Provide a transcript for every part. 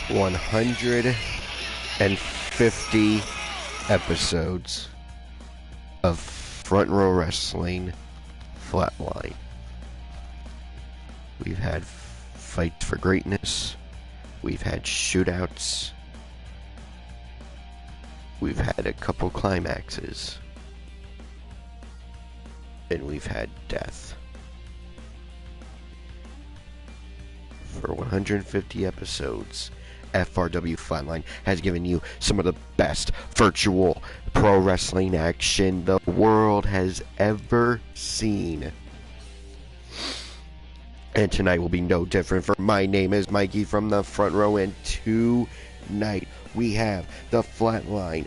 150 episodes of Front Row Wrestling Flatline. We've had fights for greatness. We've had shootouts. We've had a couple climaxes. And we've had death. For 150 episodes, FRW Flatline has given you some of the best virtual pro wrestling action the world has ever seen. And tonight will be no different, for my name is Mikey from the front row, and tonight we have the Flatline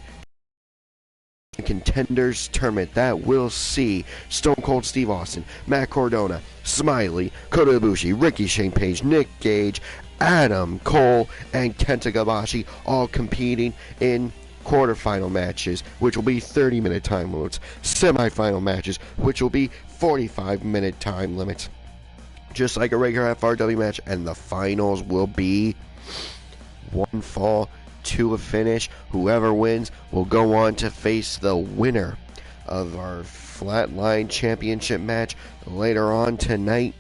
Contenders Tournament that will see Stone Cold Steve Austin, Matt Cardona, Smiley, Kota Ibushi, Ricky Shane Page, Nick Gage, Adam Cole, and Kenta Kobashi all competing in quarterfinal matches, which will be 30-minute time limits, semifinal matches, which will be 45-minute time limits, just like a regular FRW match, and the finals will be one fall to a finish. Whoever wins will go on to face the winner of our Flatline Championship match later on tonight.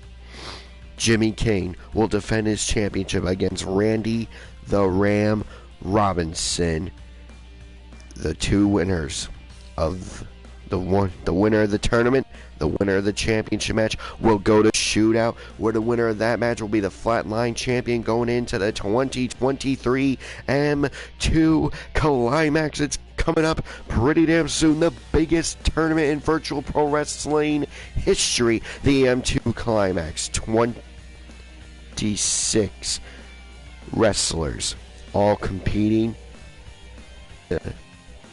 Jimmy Kane will defend his championship against Randy the Ram Robinson. The two winners of the winner of the tournament, the winner of the championship match, will go to shootout, where the winner of that match will be the Flatline champion going into the 2023 M2 Climax. It's coming up pretty damn soon. The biggest tournament in virtual pro wrestling history, the M2 Climax. 26 wrestlers all competing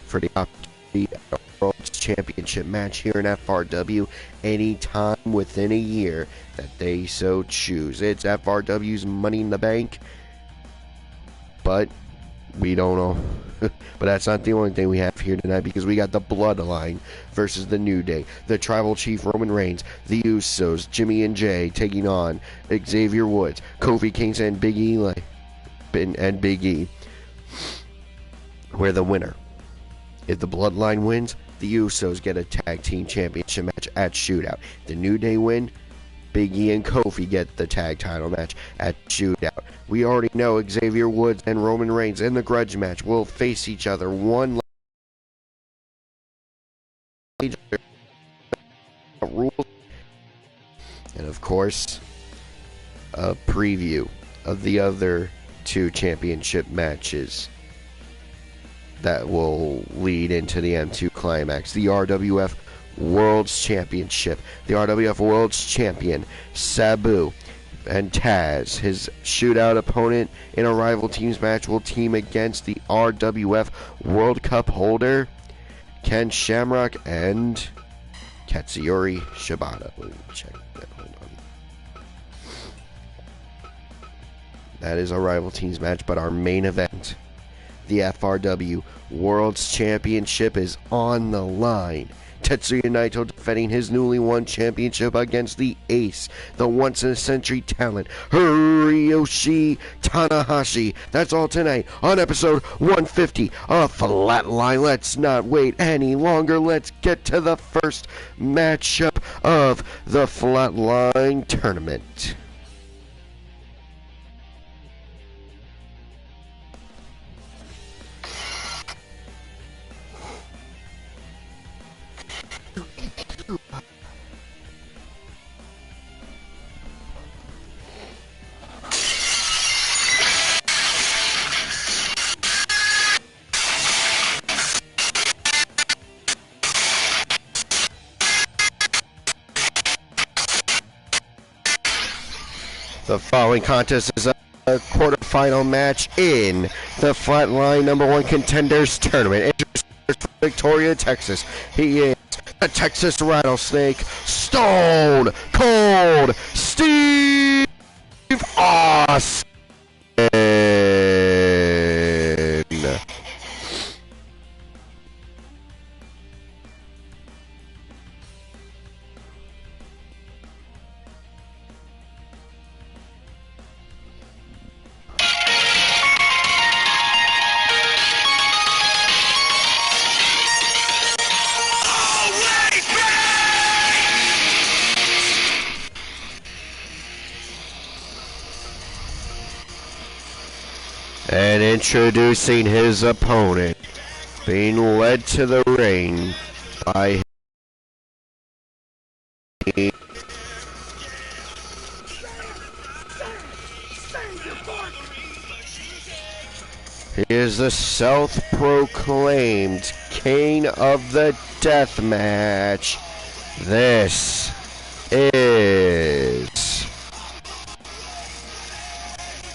for the opportunity at a World Championship match here in FRW anytime within a year that they so choose. It's FRW's Money in the Bank, but we don't know. But that's not the only thing we have here tonight, because we got the Bloodline versus the New Day, the Tribal Chief Roman Reigns, the Usos, Jimmy and Jay taking on Xavier Woods, Kofi Kingston, and Big E, where the winner, if the Bloodline wins, the Usos get a tag team championship match at shootout. The New Day win, Big E and Kofi get the tag title match at shootout. We already know Xavier Woods and Roman Reigns in the grudge match will face each other one rules, and of course a preview of the other two championship matches that will lead into the M2 Climax. The RWF World's Championship. The RWF World's Champion, Sabu, and Taz, his shootout opponent in a rival teams match, will team against the RWF World Cup holder, Ken Shamrock and Katsuyori Shibata. Let me check that. Hold on. That is our rival teams match, but our main event, the FRW World's Championship, is on the line. Tetsuya Naito defending his newly won championship against the ace, the once-in-a-century talent, Hiroshi Tanahashi. That's all tonight on episode 150 of Flatline. Let's not wait any longer. Let's get to the first matchup of the Flatline tournament. The following contest is a quarterfinal match in the Flatline #1 Contenders Tournament. Introducing from Victoria, Texas, he is the Texas Rattlesnake, Stone Cold Steve Austin. And introducing his opponent, being led to the ring by he is the self-proclaimed King of the Deathmatch. This is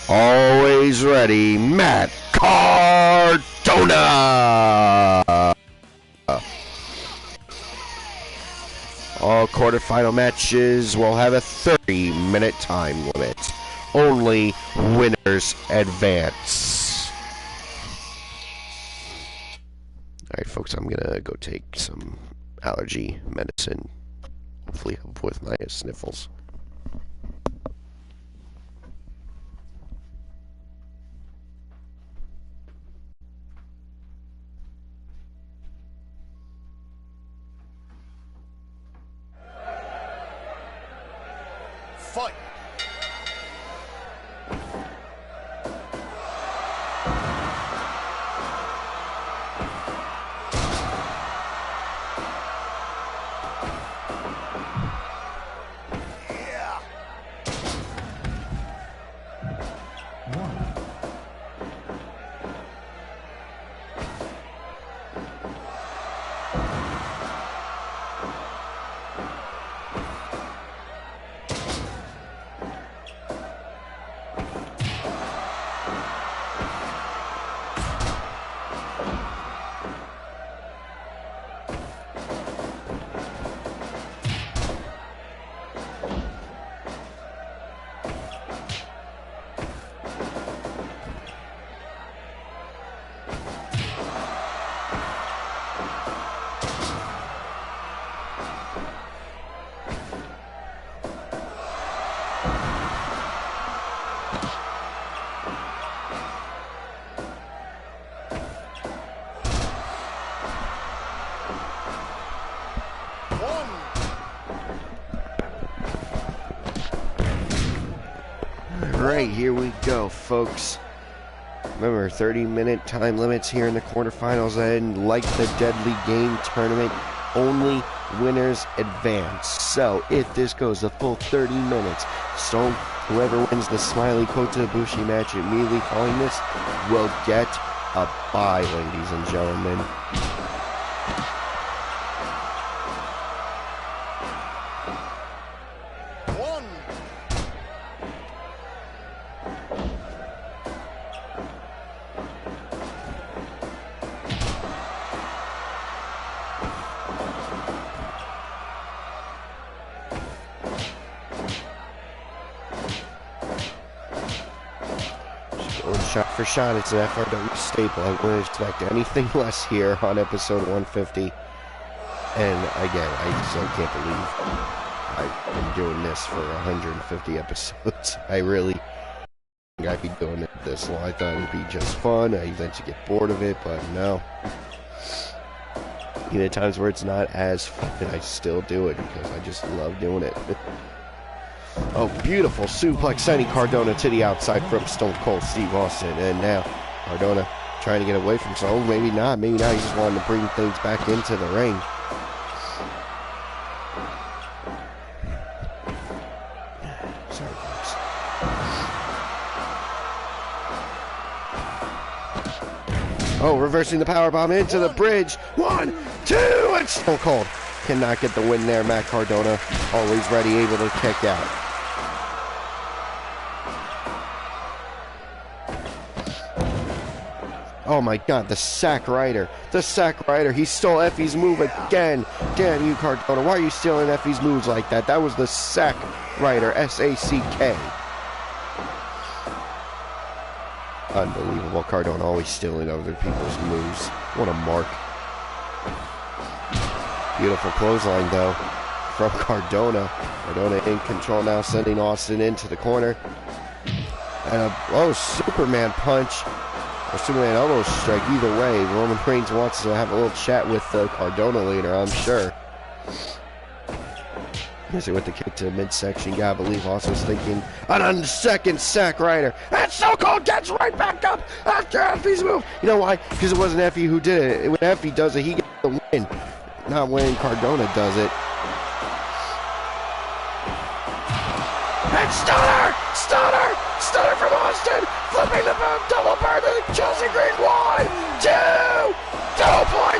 always ready, Matt Cardona. All quarterfinal matches will have a 30-minute time limit. Only winners advance. Alright, folks, I'm gonna go take some allergy medicine. Hopefully help with my sniffles. Fight! Alright, here we go, folks. Remember, 30-minute time limits here in the quarterfinals, and like the Deadly Game tournament, only winners advance. So, if this goes the full 30 minutes, whoever wins the Smiley Kota Ibushi match immediately following this will get a bye, ladies and gentlemen. Shot for shot, it's an FRW staple. I wouldn't expect anything less here on episode 150. And again, I still can't believe I've been doing this for 150 episodes. I really think I'd be doing it this long. I thought it'd be just fun. I eventually get bored of it, but no. Even at times where it's not as fun, I still do it because I just love doing it. Oh, beautiful suplex sending Cardona to the outside from Stone Cold Steve Austin. And now Cardona trying to get away from Stone. Maybe not. Maybe not. He just wanted to bring things back into the ring. Sorry, folks. Oh, reversing the powerbomb into the bridge. 1, 2, and Stone Cold cannot get the win there. Matt Cardona always ready, able to kick out. Oh my god, the Sack Rider. The Sack Rider. He stole Effie's move again. Damn you, Cardona. Why are you stealing Effie's moves like that? That was the Sack Rider. S-A-C-K. Unbelievable. Cardona always stealing other people's moves. What a mark. Beautiful clothesline, though, from Cardona. Cardona in control now, sending Austin into the corner. And a Superman punch. Or Superman elbow strike, either way. Roman Reigns wants to have a little chat with Cardona later, I'm sure. Missing with the kick to the midsection. Gotta believe also is thinking on a second Zack Ryder. And Stone Cold gets right back up after Effie's move. You know why? Because it wasn't Effie who did it. When Effie does it, he gets the win. Not when Cardona does it. And Stunner from Austin. Flipping the boom. Double burn to Chelsea Green. 1, 2, 2.9.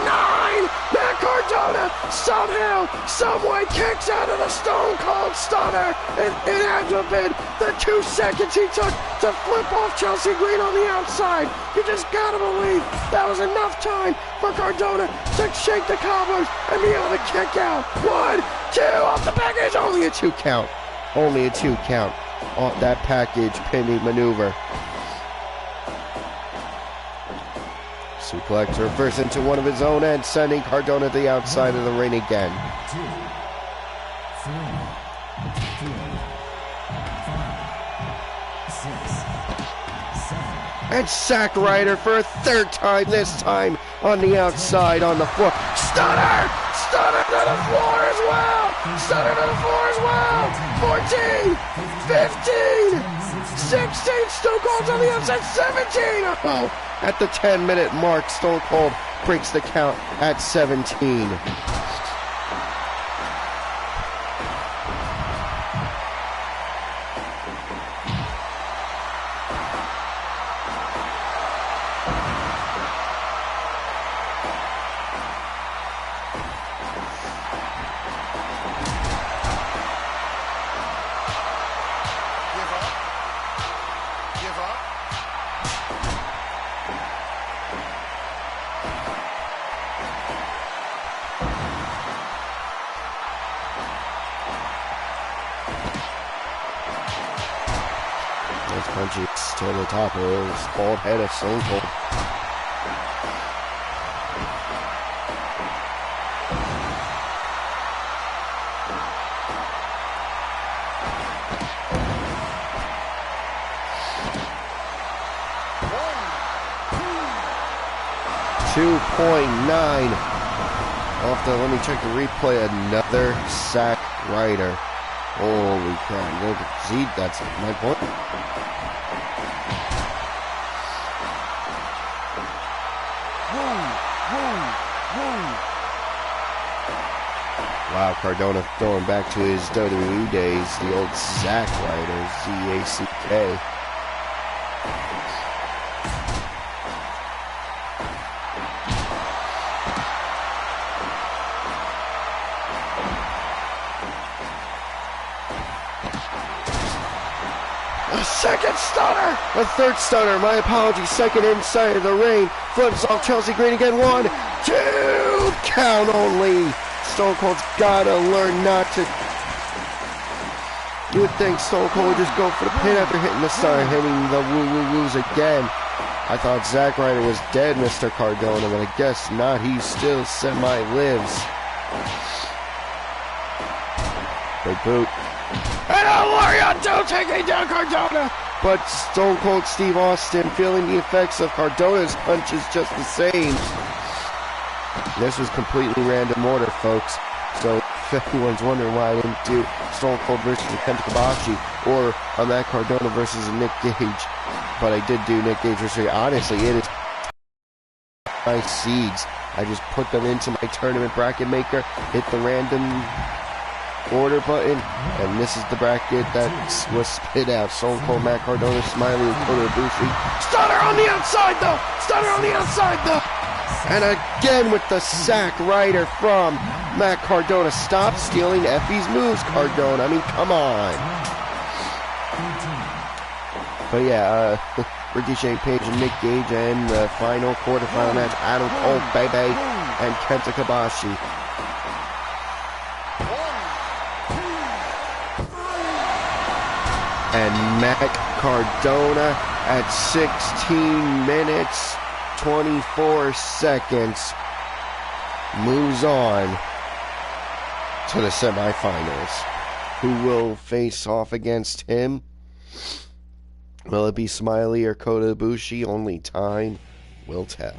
Matt Cardona somehow, someway kicks out of the Stone Cold Stunner. And it had to have been the 2 seconds he took to flip off Chelsea Green on the outside. You just gotta believe that was enough time for Cardona to shake the cobblers and be able to kick out. 1, 2, off the package. Only a 2 count. Only a 2 count off that package pinning maneuver. Suplex reverse into one of his own ends, sending Cardona to the outside of the ring again. 2, 3, 4, 5, 6, 7. And Zack Ryder for a 3rd time, this time on the outside on the floor. Stunner to the floor as well. Stunner to the floor as well. 14, 15, 16. Stone Cold's on the outside. 17. Oh, at the 10-minute mark, Stone Cold breaks the count at 17. Punches to the top of his bald head of Stone Cold. .9 off the, let me check the replay, another Zack Ryder. Holy crap, look, see, that's my point. Wow, Cardona going back to his WWE days, the old Zack Ryder, Z-A-C-K. A second stunner! A 3rd stunner, my apologies, 2nd inside of the ring. Flips off Chelsea Green again, 1, 2, count only. Stone Cold's gotta learn not to. You would think Stone Cold would just go for the pin after hitting the stunner, hitting the woo-woo-woos again. I thought Zack Ryder was dead, Mr. Cardona, but I guess not. He still semi-lives. Big boot. And a Warrior 2 taking down Cardona! But Stone Cold Steve Austin feeling the effects of Cardona's punches just the same. This was completely random order, folks. So if anyone's wondering why I didn't do Stone Cold versus Kenta Kobashi or a Matt Cardona versus a Nick Gage, but I did do Nick Gage versus, honestly, it is my seeds. I just put them into my tournament bracket maker, hit the random order button, and this is the bracket that was spit out. Stone Cold, Matt Cardona, Smiley, and Kota Ibushi. Stunner on the outside, though! Stunner on the outside, though! And again with the Zack Ryder from Matt Cardona. Stop stealing Effie's moves, Cardona. I mean, come on. But yeah, Ricky Shane Page and Nick Gage, and the final quarterfinal match, Adam Cole, Bebe, and Kenta Kobashi. And Matt Cardona at 16 minutes 24 seconds moves on to the semifinals. Who will face off against him? Will it be Smiley or Kota Ibushi? Only time will tell.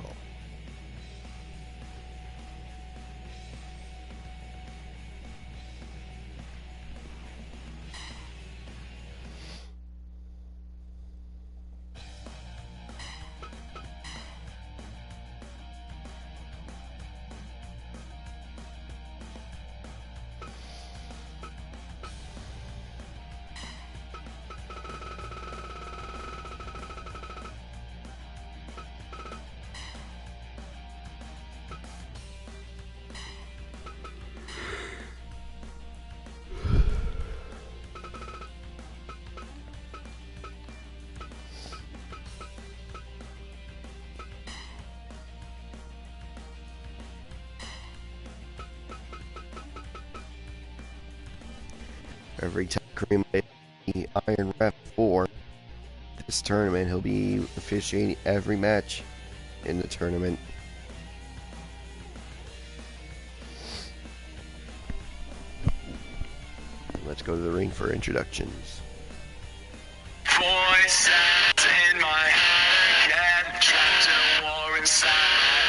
every time Kareem is the Iron Ref for this tournament. He'll be officiating every match in the tournament. Let's go to the ring for introductions. Voices in my head again, trapped in a war inside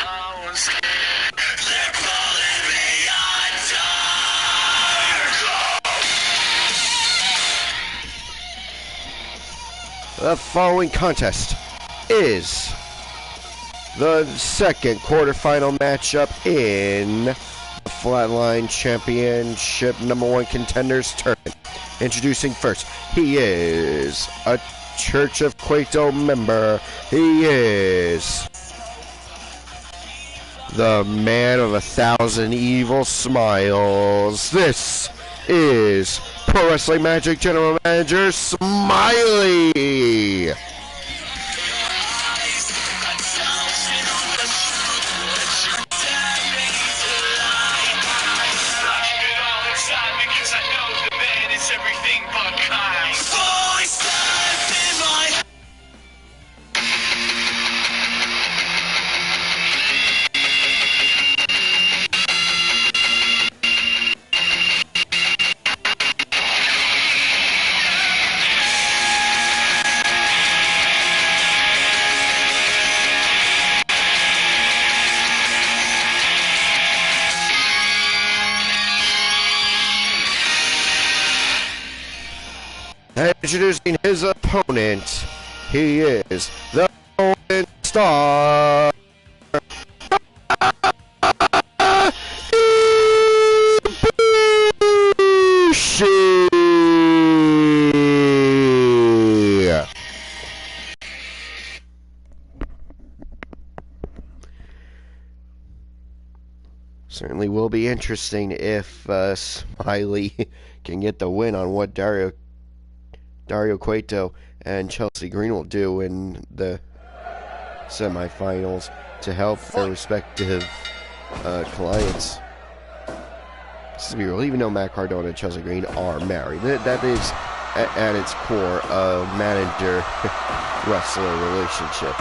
my own skin. They're pulling me under. The following contest is the second quarterfinal matchup in the Flatline Championship #1 Contenders Tournament. Introducing first, he is a Church of Cueto member. He is the man of 1,000 evil smiles. This is Pro Wrestling Magic General Manager Smiley. Introducing his opponent, he is the Golden Star. Certainly will be interesting if Smiley can get the win on what Dario Cueto and Chelsea Green will do in the semifinals to help their respective clients. To be real, even though Matt Cardona and Chelsea Green are married, that is at its core a manager-wrestler relationship.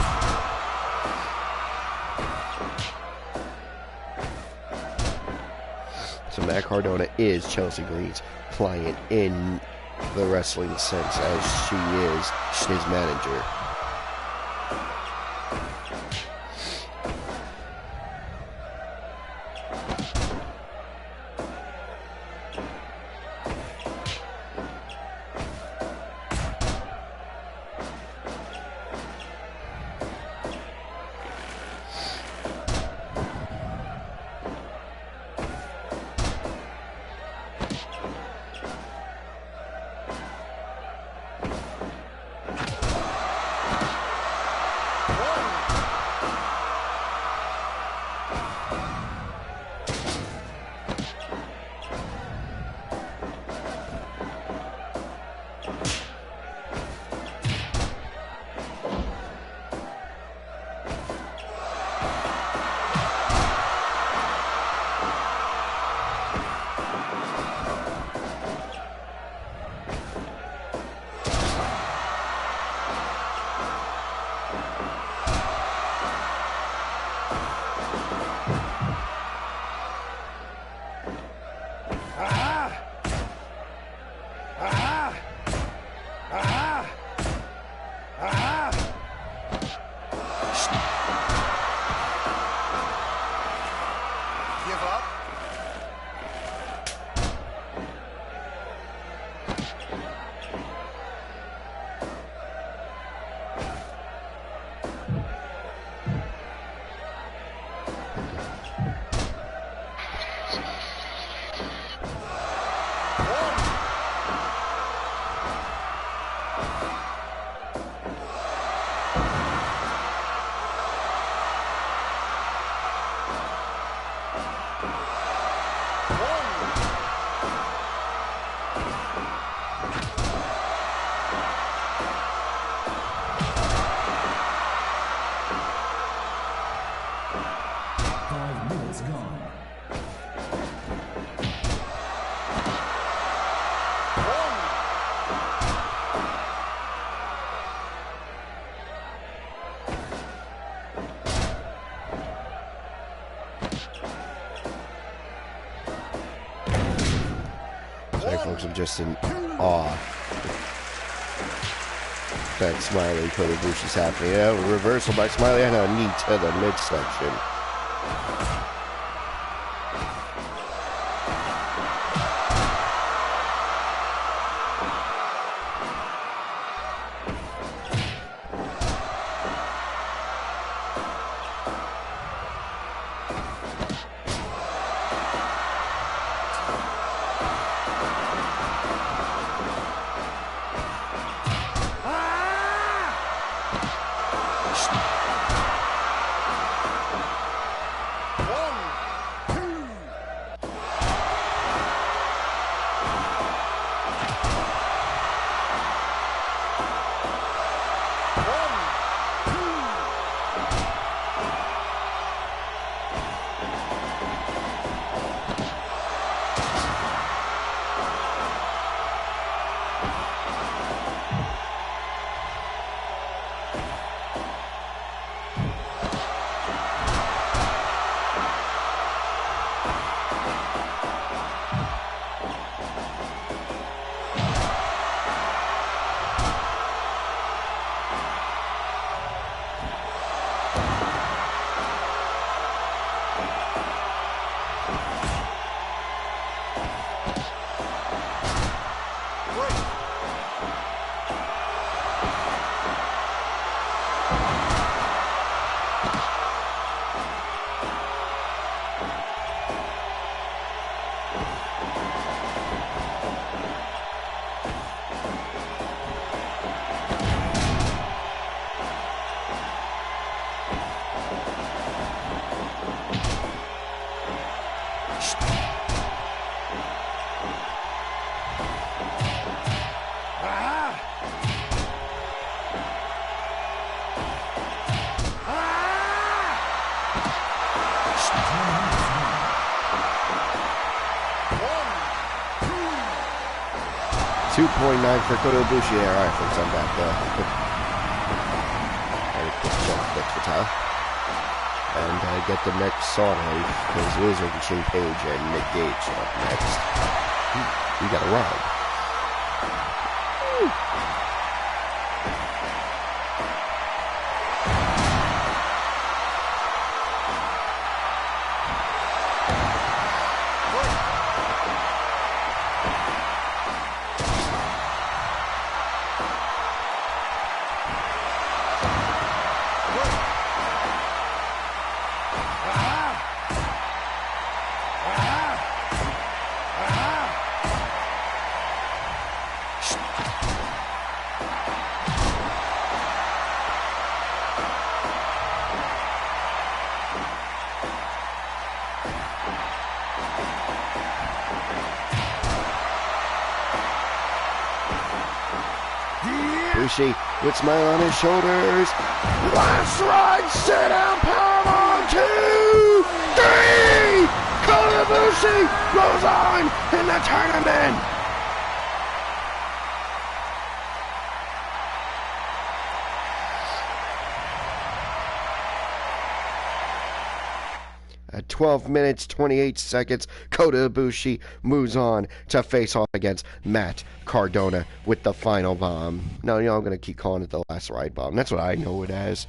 So Matt Cardona is Chelsea Green's client in the wrestling sense, as she is his manager. just in awe that Smiley Kotobuchi's happening. Yeah, reversal by Smiley and a knee to the midsection. .9 for Kotobuchi there. Alright, folks, I'm back. Quick jump kick for Ty. And get the next sauna because it is Ricky Page and Nick Gage up next. We got a ride. Bushi with smile on his shoulders. Last ride, sit down, powerbomb, 2, 3. Kotobuchi goes on in the tournament. At 12 minutes, 28 seconds, Kotobuchi moves on to face off against Matt Cardona with the final bomb. No, I'm going to keep calling it the last ride bomb. That's what I know it as.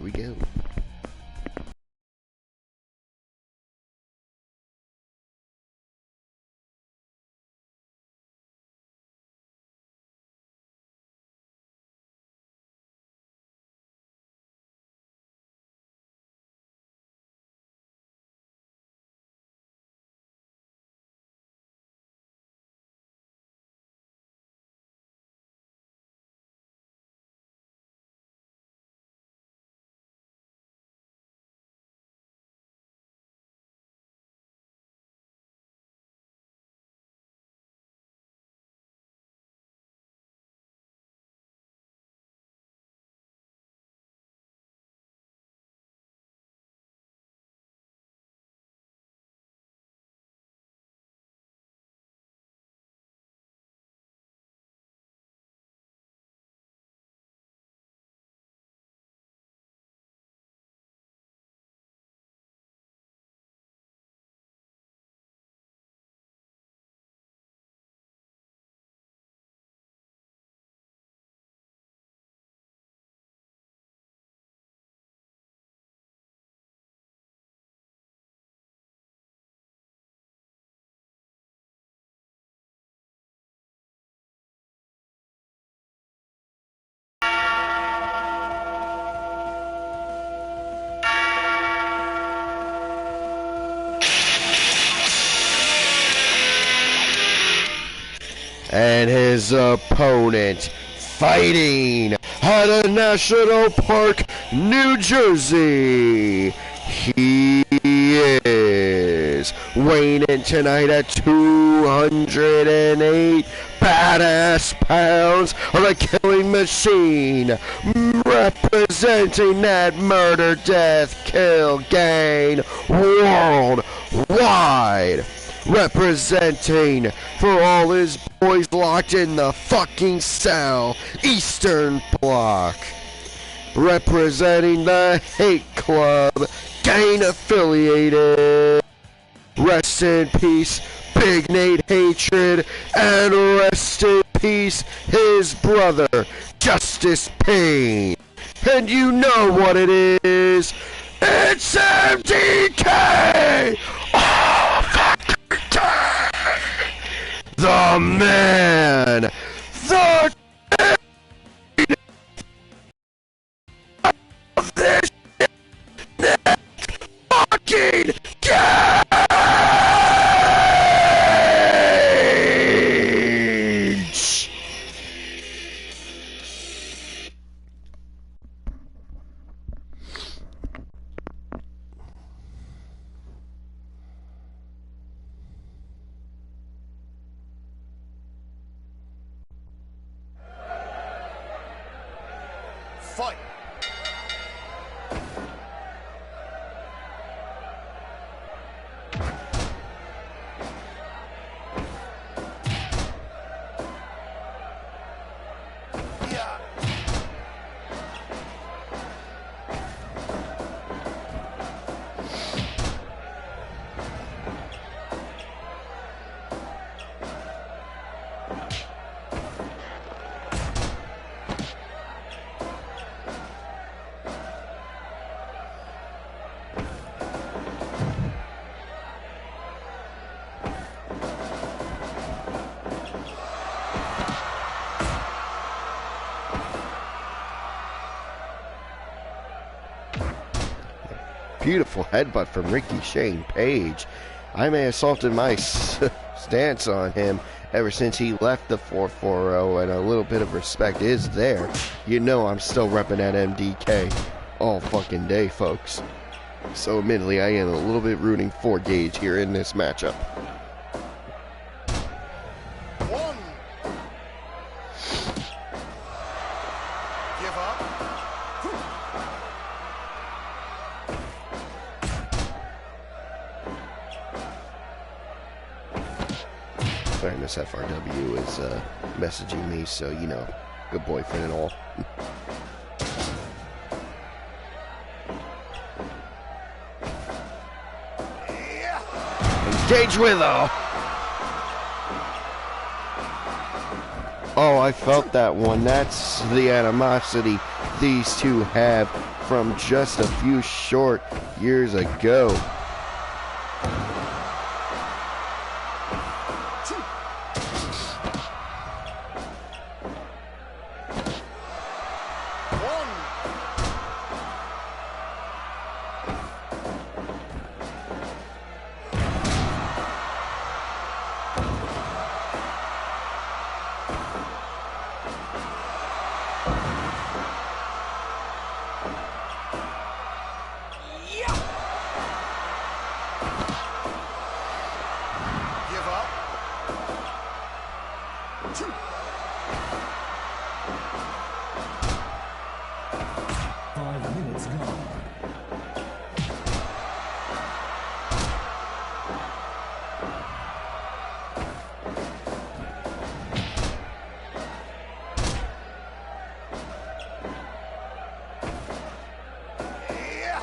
we go. And his opponent, fighting out of National Park, New Jersey, he is weighing in tonight at 208 badass pounds of a killing machine, representing that murder, death, kill gang worldwide. Representing for all his boys locked in the fucking cell, Eastern Bloc. Representing the Hate Club, gang affiliated. Rest in peace, Big Nate Hatred, and rest in peace, his brother, Justice Payne. And you know what it is. It's MDK! Oh, fuck! The man, the of this fucking cage. Fight! Yeah. Beautiful headbutt from Ricky Shane Page. I may have softened my stance on him ever since he left the 440, and a little bit of respect is there. You know I'm still repping that MDK all fucking day, folks. So admittedly, I am a little bit rooting for Gage here in this matchup. One. Give up. Sorry, Miss FRW is messaging me, so you know, good boyfriend and all. Engage with her! Oh, I felt that one. That's the animosity these two have from just a few short years ago. Give up. 2. 5 minutes gone. Yeah.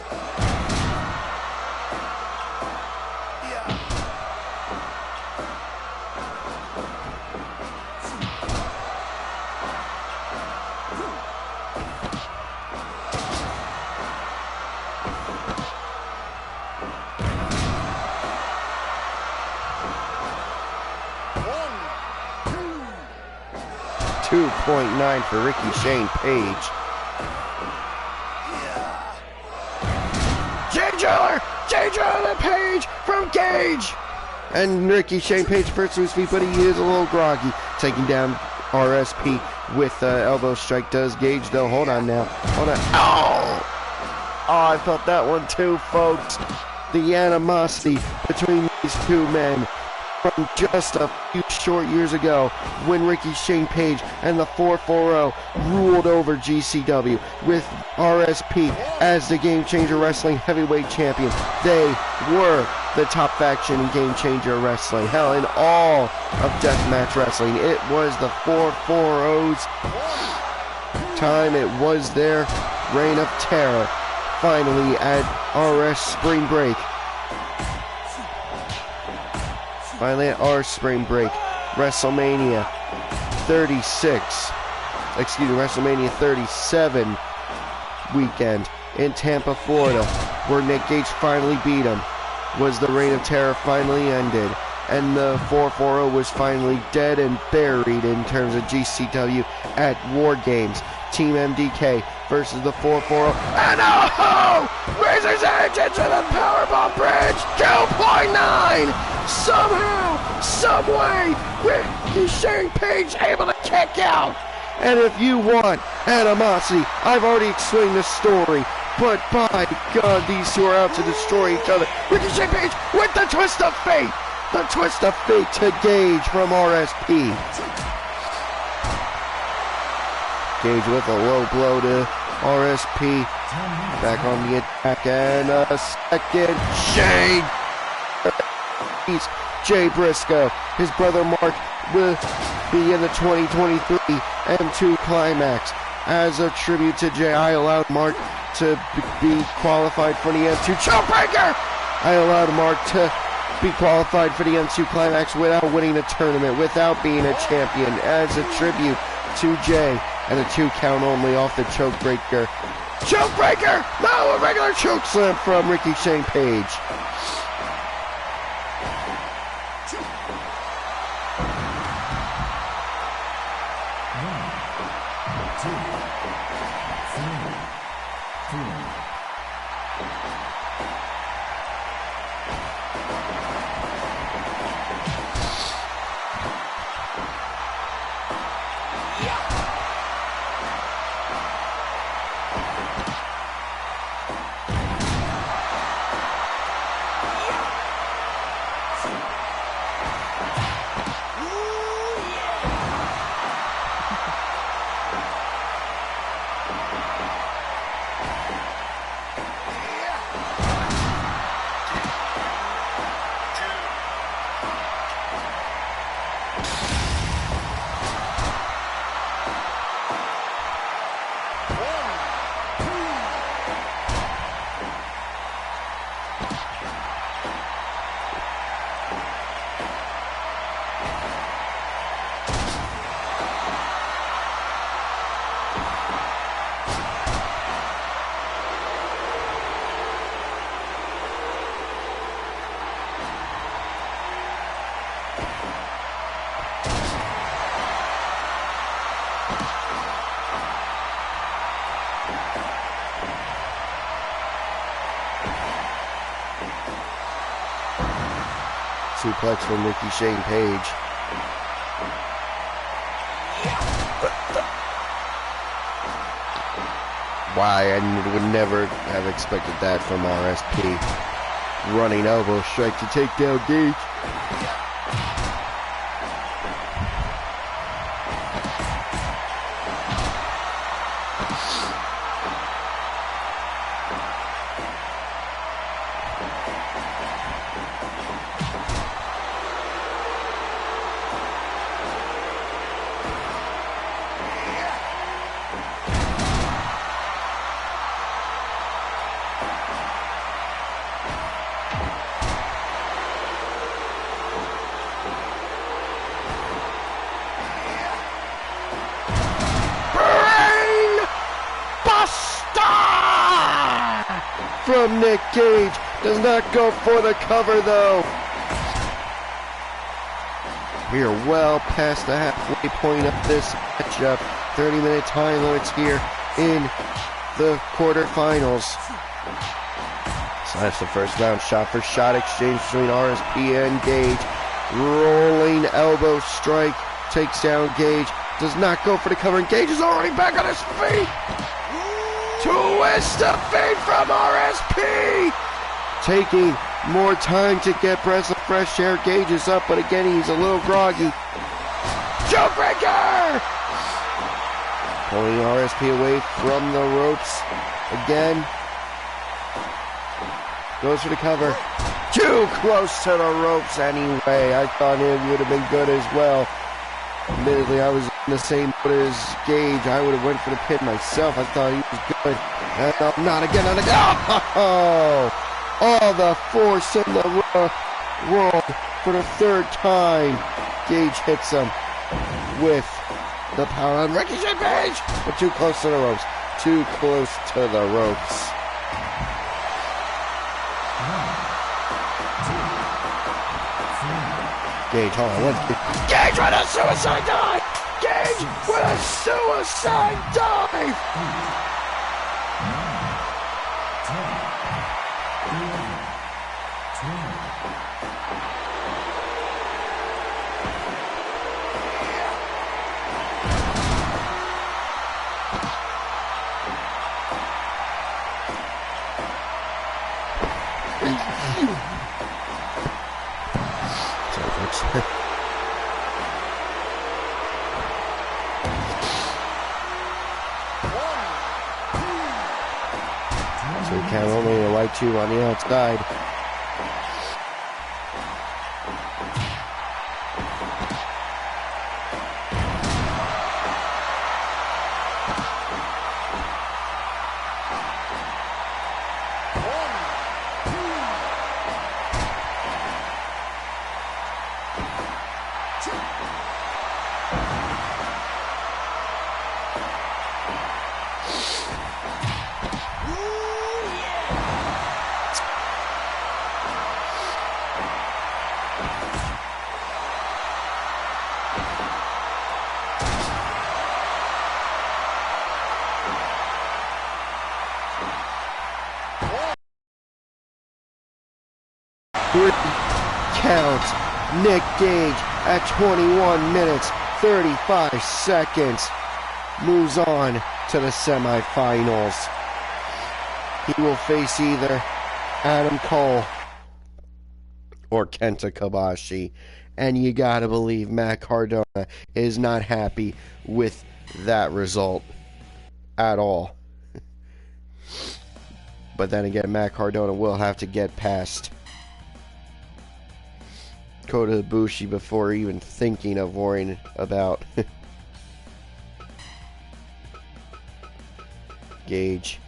Yeah. 2.9 for Ricky Shane Page. Jay Driller Page from Gage! And Ricky Shane Page first to his feet, but he is a little groggy. Taking down RSP with elbow strike. Does Gage though? Hold on now. Hold on. Oh! Oh, I felt that one too, folks. The animosity between these two men from just a few short years ago when Ricky Shane Page and the 440 ruled over GCW with RSP as the Game Changer Wrestling Heavyweight Champion. They were the top faction in Game Changer Wrestling. Hell, in all of Deathmatch Wrestling, it was the 440's time. It was their reign of terror. Finally at RS Spring Break. Finally at our Spring Break, WrestleMania 36, WrestleMania 37 weekend in Tampa, Florida, where Nick Gage finally beat him, was the reign of terror finally ended, and the 440 was finally dead and buried in terms of GCW at War Games. Team MDK versus the 440, and oh! Razor's Edge into the Powerbomb Bridge, 2.9! Somehow, someway, Ricky Shane Page able to kick out. And if you want animosity, I've already explained the story, but by God, these two are out to destroy each other. Ricky Shane Page with the twist of fate. The twist of fate to Gage from RSP. Gage with a low blow to RSP. Back on the attack, and a second Shane. Jay Briscoe. His brother Mark will be in the 2023 M2 Climax. As a tribute to Jay, I allowed Mark to be qualified for the M2 Chokebreaker. I allowed Mark to be qualified for the M2 Climax without winning the tournament, without being a champion, as a tribute to Jay. And a 2 count only off the Chokebreaker. Chokebreaker! No, a regular choke slam from Ricky Shane Page. suplex from Ricky Shane Page. Why, I would never have expected that from RSP. Running elbow strike to take down Gage. From Nick Gage, does not go for the cover though. We are well past the halfway point of this matchup. 30-minute time limits here in the quarterfinals. So that's the first round, shot for shot exchange between RSP and Gage. Rolling elbow strike, takes down Gage, does not go for the cover, and Gage is already back on his feet. Twist of fate from RSP! Taking more time to get breath of fresh air. Gage is up, but again, he's a little groggy. Jawbreaker! Pulling RSP away from the ropes. Again. Goes for the cover. Too close to the ropes anyway. I thought it would have been good as well. Admittedly, I was in the same boat as Gage. I would have went for the pin myself. I thought he was good. And not again, not again. Oh! All the force in the world for the third time. Gage hits him with the power on Ricky Shane Page. But too close to the ropes. Too close to the ropes. Gage, hold on. Gage with a suicide dive! Gage with a suicide dive! So we count only a white tube on the outside. Count. Nick Gage at 21 minutes 35 seconds moves on to the semifinals. He will face either Adam Cole or Kenta Kobashi, and you gotta believe Matt Cardona is not happy with that result at all. But then again, Matt Cardona will have to get past Kota Ibushi before even thinking of worrying about Gage.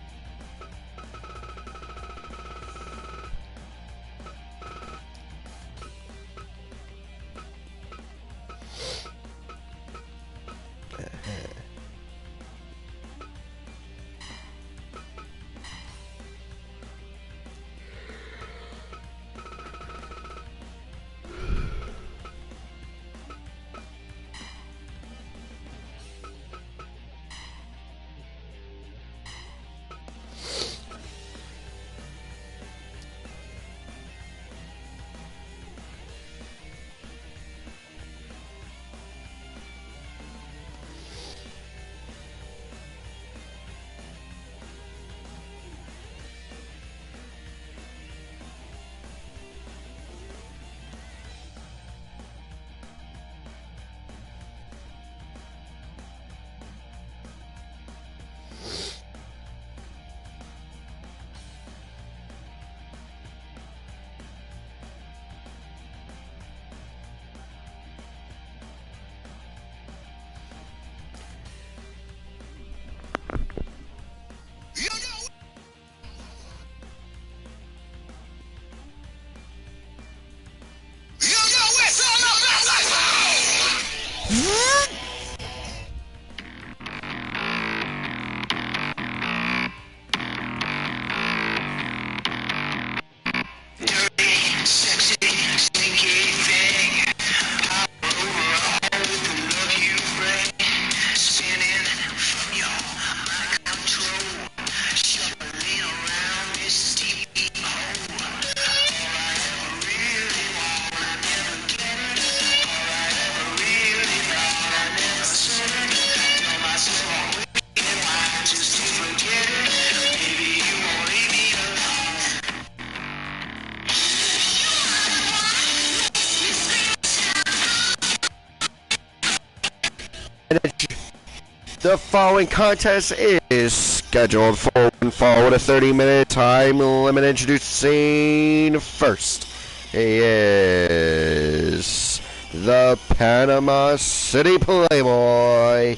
The following contest is scheduled for one fall with a 30-minute time limit. Introducing first, he is the Panama City Playboy.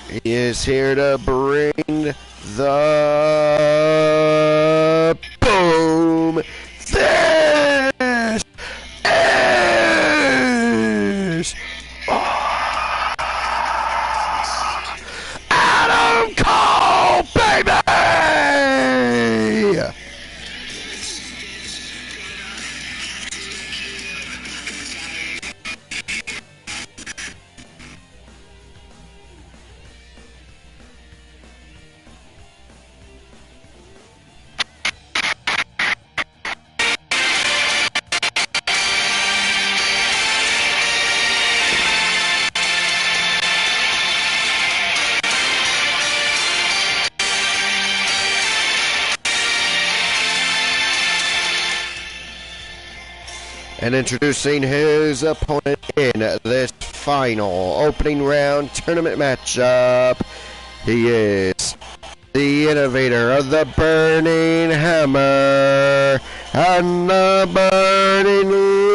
He is here to bring the boom. This is Adam Cole, baby! And introducing his opponent in this final opening round tournament matchup, he is the innovator of the Burning Hammer and the Burning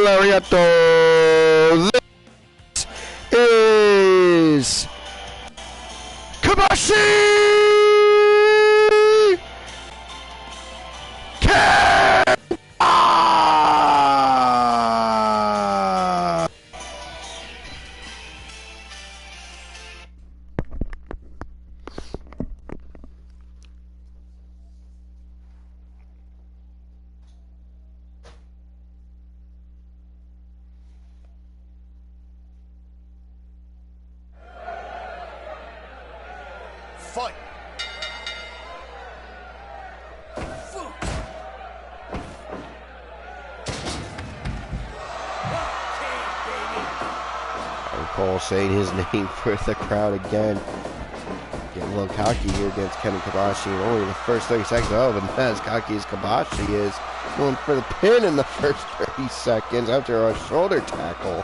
Lariato. This is Kabashi Fight. Cole saying his name for the crowd again. Getting a little cocky here against Kenny Kobashi in only the first 30 seconds. Oh, but not as cocky as Kobashi is. Going for the pin in the first 30 seconds after a shoulder tackle.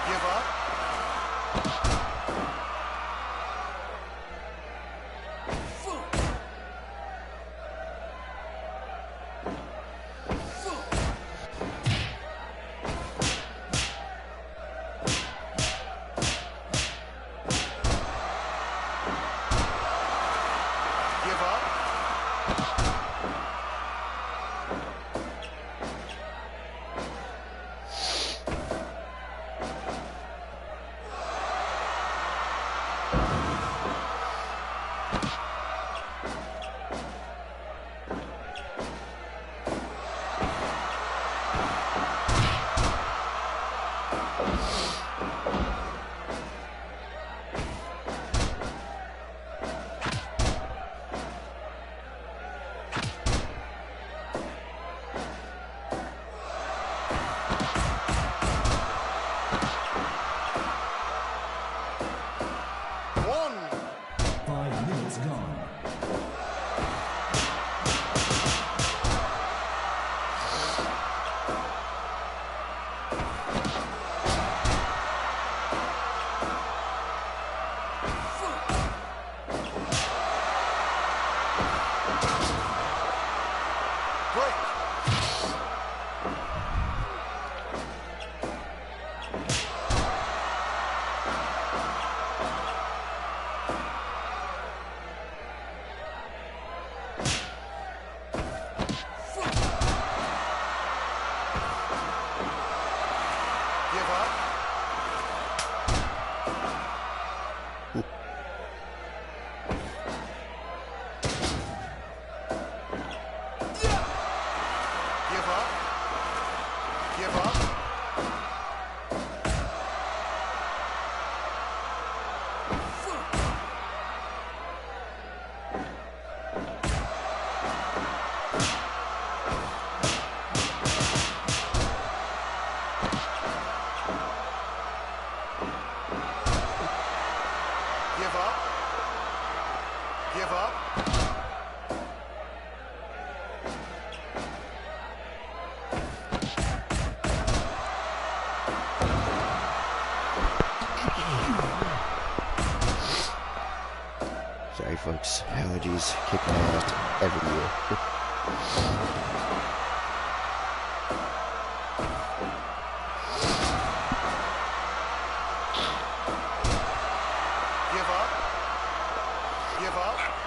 Give up. Give up. One. 5 minutes gone. Break. Give up. Sorry, folks. Allergies kick my ass every year. Give up. Give up.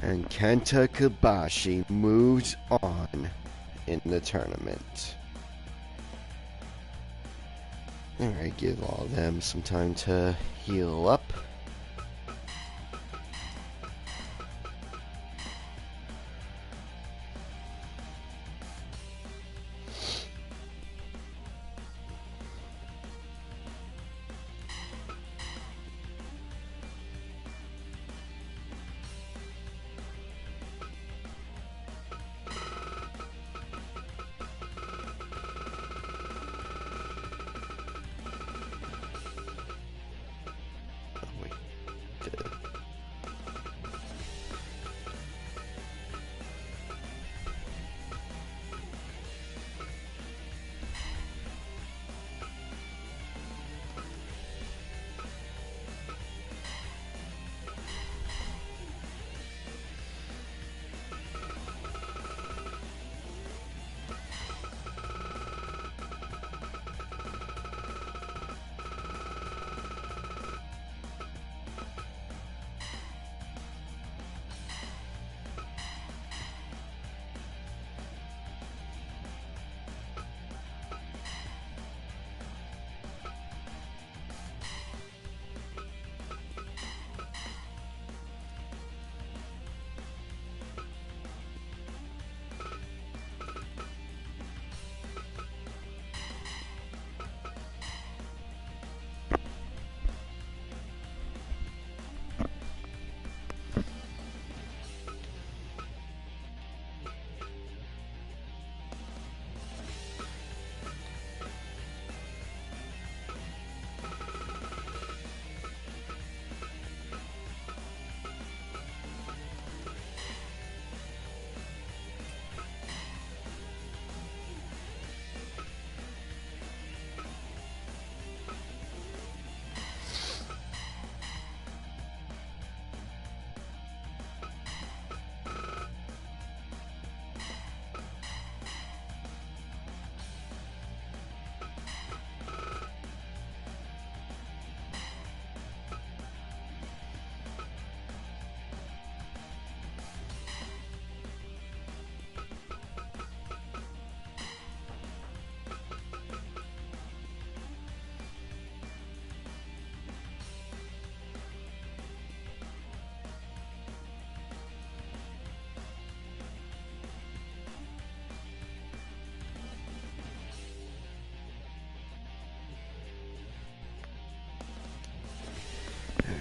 And Kenta Kobashi moves on in the tournament. Alright, give all of them some time to heal up.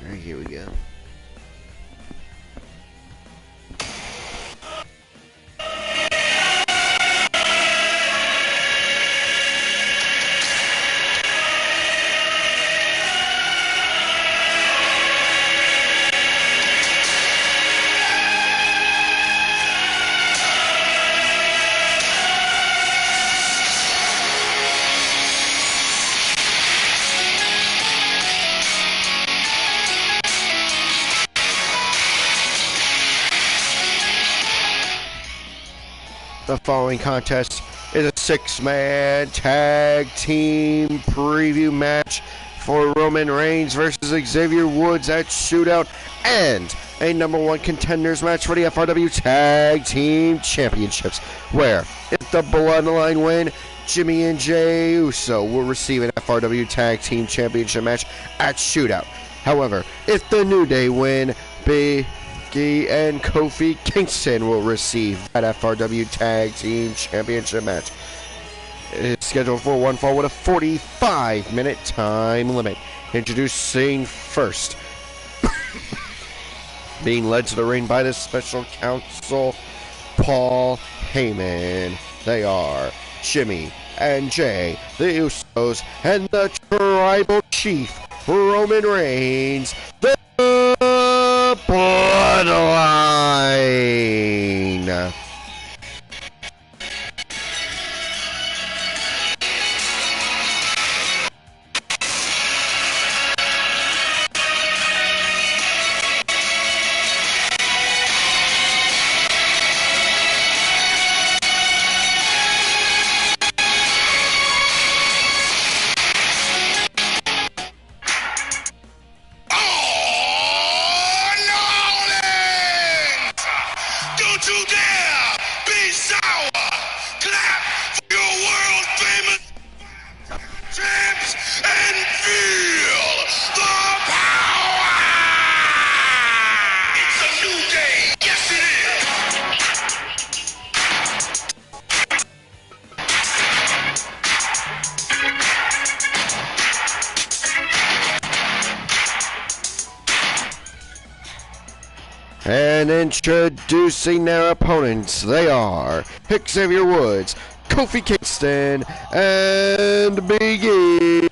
Alright, here we go. The following contest is a six-man tag team preview match for Roman Reigns versus Xavier Woods at Shootout, and a number one contenders match for the FRW Tag Team Championships, where if the Bloodline win, Jimmy and Jey Uso will receive an FRW Tag Team Championship match at Shootout. However, if the New Day win, Biggie and Kofi Kingston will receive that FRW Tag Team Championship match. It's scheduled for one fall with a 45-minute time limit. Introducing first, being led to the ring by the special counsel, Paul Heyman. They are Jimmy and Jey, the Usos, and the Tribal Chief, Roman Reigns, the Bloodline. And introducing their opponents, they are Xavier Woods, Kofi Kingston, and Big E,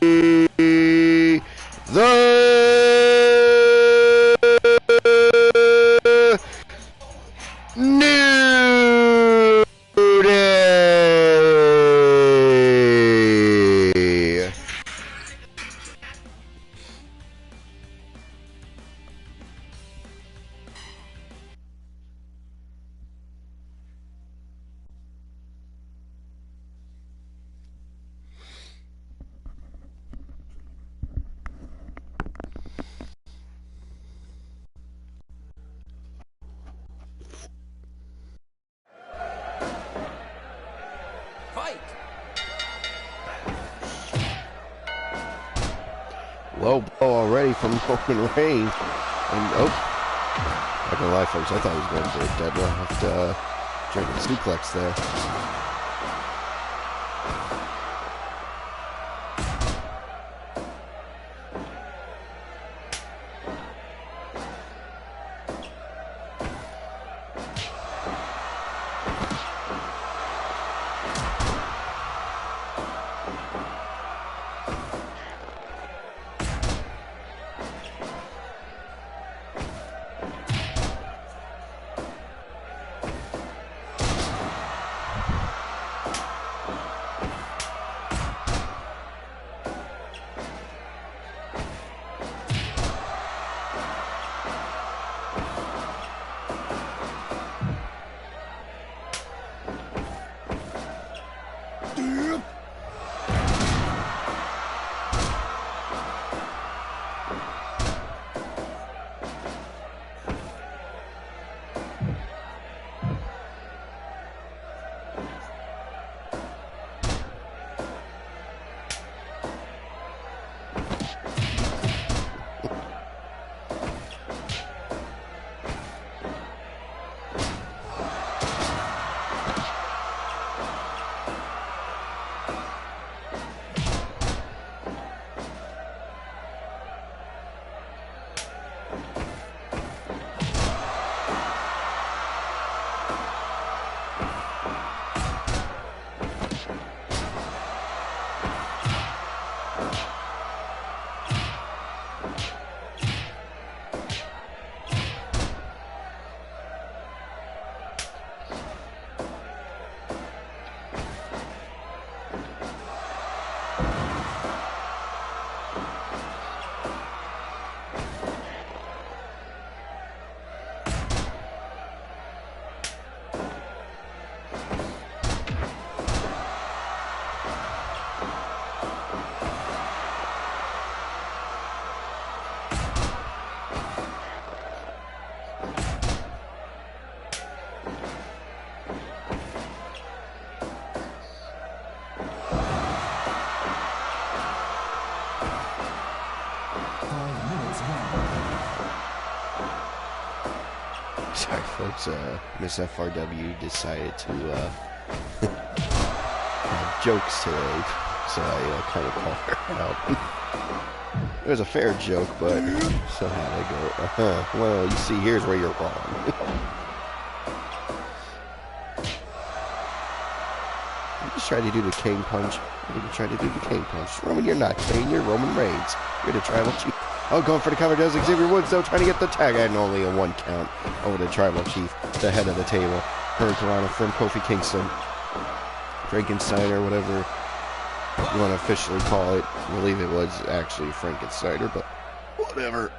the New Day. Low blow already from Roman Reigns. And, oh, not gonna lie, folks, I thought he was going for a deadlift, German suplex there. Sorry, folks. Miss FRW decided to have jokes today, so I kind of called her out. It was a fair joke, but somehow they go, well, you see, here's where you're wrong. You just tried to do the Kane punch. You didn't try to do the Kane punch. Roman, you're not Kane. You're Roman Reigns. You're the tribal chief. Oh, going for the cover does Xavier Woods, though, trying to get the tag, and only a 1 count over the tribal chief, the head of the table. Hurricane from Kofi Kingston. Frankensteiner, whatever you want to officially call it. I believe it was actually Frankensteiner, but whatever.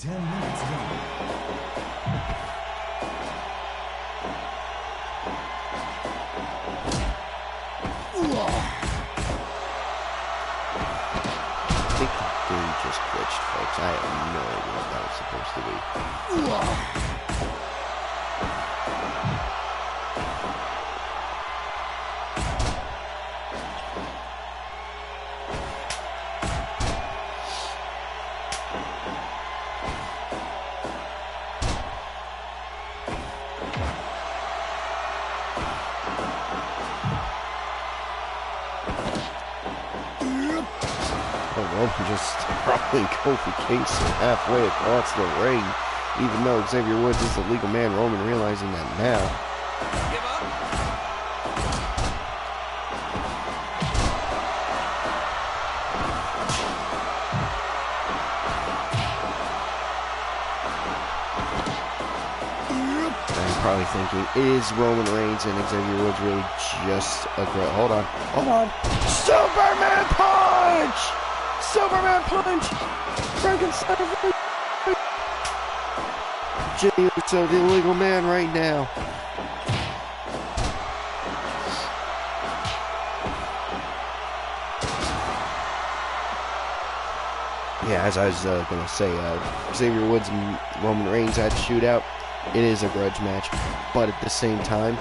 10 minutes gone. I think the game just glitched, folks. I have no idea what that was supposed to be. Roman just throwing Kofi Kingston halfway across the ring. Even though Xavier Woods is the legal man, Roman realizing that now. And probably thinking, is Roman Reigns and Xavier Woods really just a great... Hold on. Superman punch! Superman punch! Frankenstein! Jimmy Uso, the illegal man, right now. Yeah, as I was gonna say, Xavier Woods and Roman Reigns had a shootout. It is a grudge match, but at the same time,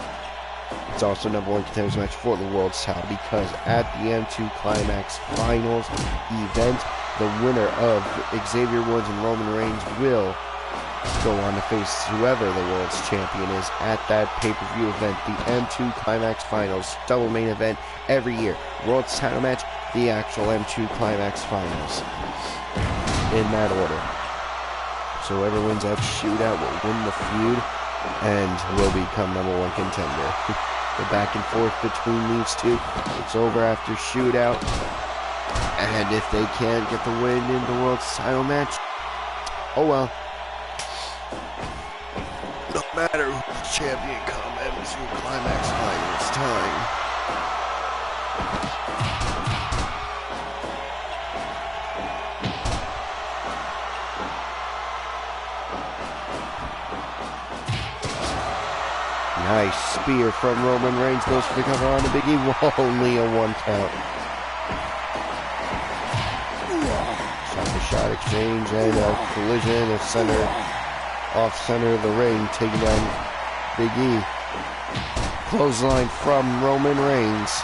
it's also number one contenders match for the world's title, because at the M2 Climax Finals event, the winner of Xavier Woods and Roman Reigns will go on to face whoever the world's champion is at that pay-per-view event, the M2 Climax Finals, double main event every year. World's title match, the actual M2 Climax Finals, in that order. So whoever wins that shootout will win the feud and will become number one contender. The back and forth between these two, it's over after shootout, and if they can't get the win in the world's title match, oh well. No matter who's champion come M2 Climax Finals time. Nice spear from Roman Reigns, goes for the cover on the Big E, only a 1 count. Shot exchange and a collision off center of the ring, taking down Big E. Clothesline from Roman Reigns.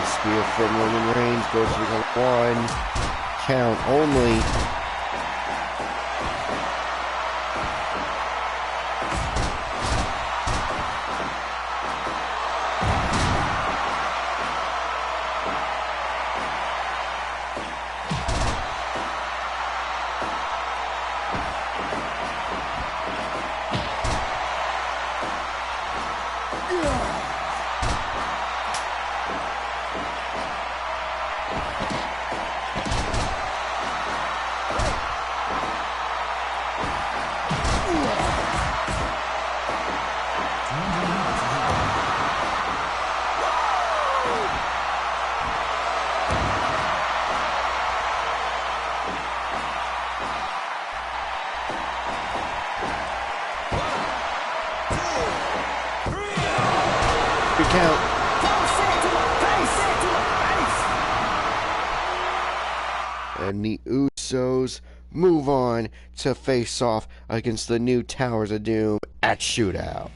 Spear from Roman Reigns goes for the 1 count only. Good count. And the Usos move on to face off against the new Towers of Doom at Shootout.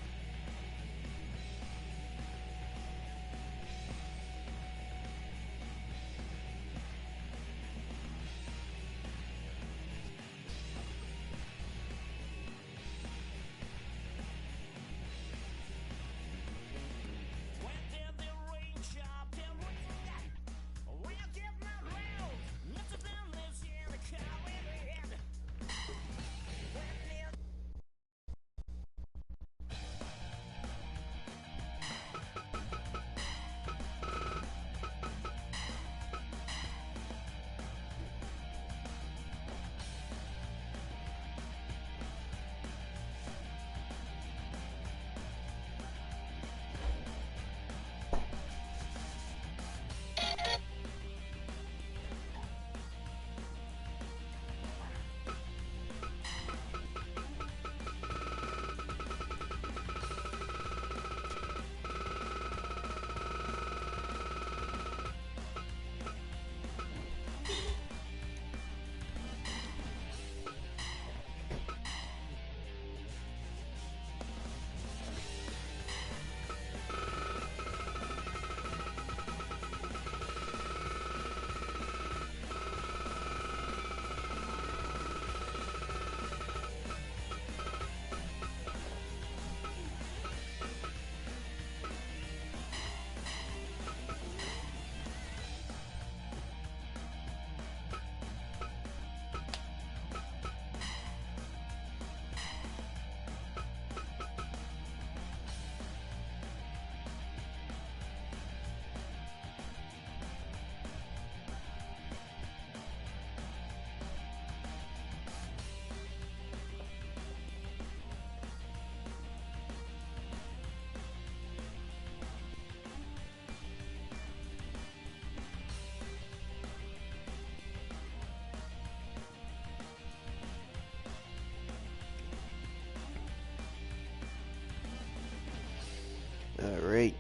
Alright.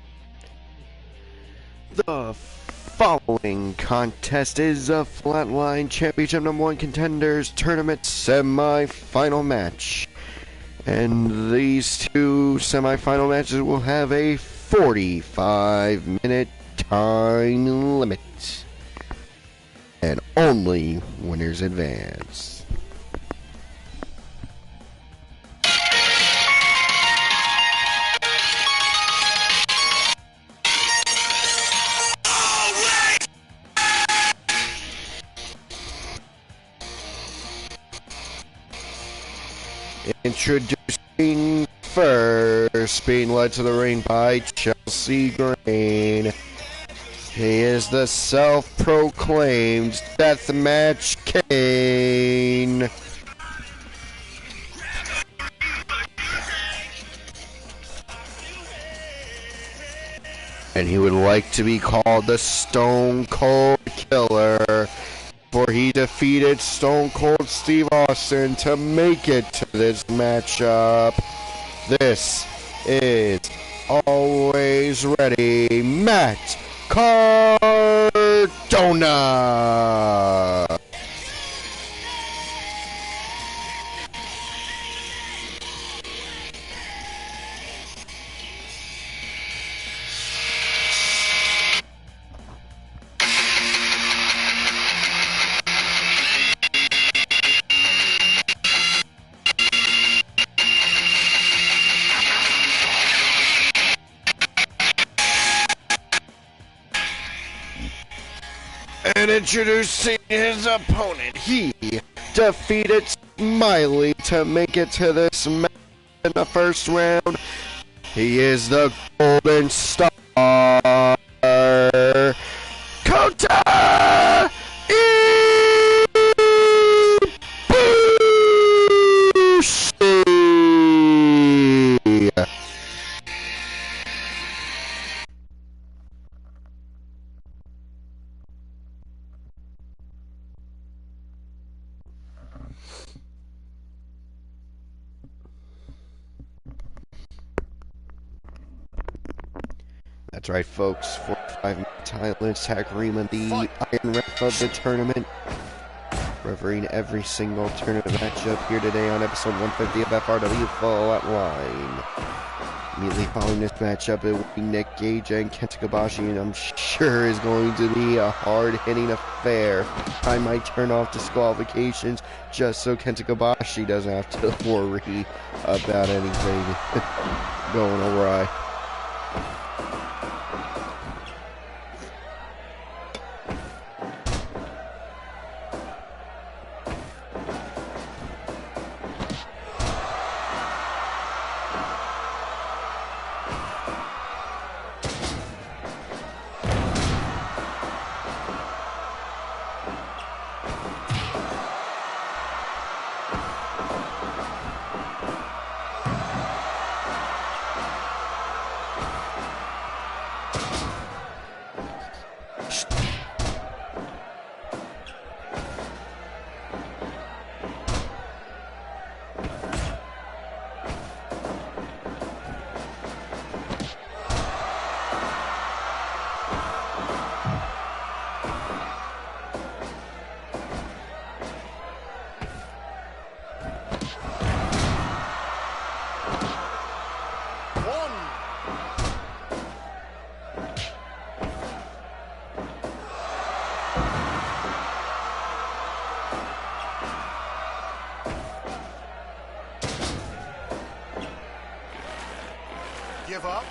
The following contest is a Flatline Championship #1 Contenders Tournament semi-final match. And these two semi-final matches will have a 45-minute time limit. And only winners advance. Introducing first, being led to the ring by Chelsea Green. He is the self-proclaimed Deathmatch King. And he would like to be called the Stone Cold Killer, for he defeated Stone Cold Steve Austin to make it to this matchup. This is Always Ready, Matt Cardona. And introducing his opponent, he defeated Smiley to make it to this match in the first round. He is the Golden Star, Kota Ibushi. That's right, folks. 45 Thailand Takarima, the Iron Ref of the tournament. Refereeing every single tournament matchup here today on episode 150 of FRW Flatline. Immediately following this matchup, it will be Nick Gage and Kenta Kobashi, and I'm sure is going to be a hard-hitting affair. I might turn off disqualifications just so Kenta Kobashi doesn't have to worry about anything going awry. Give up.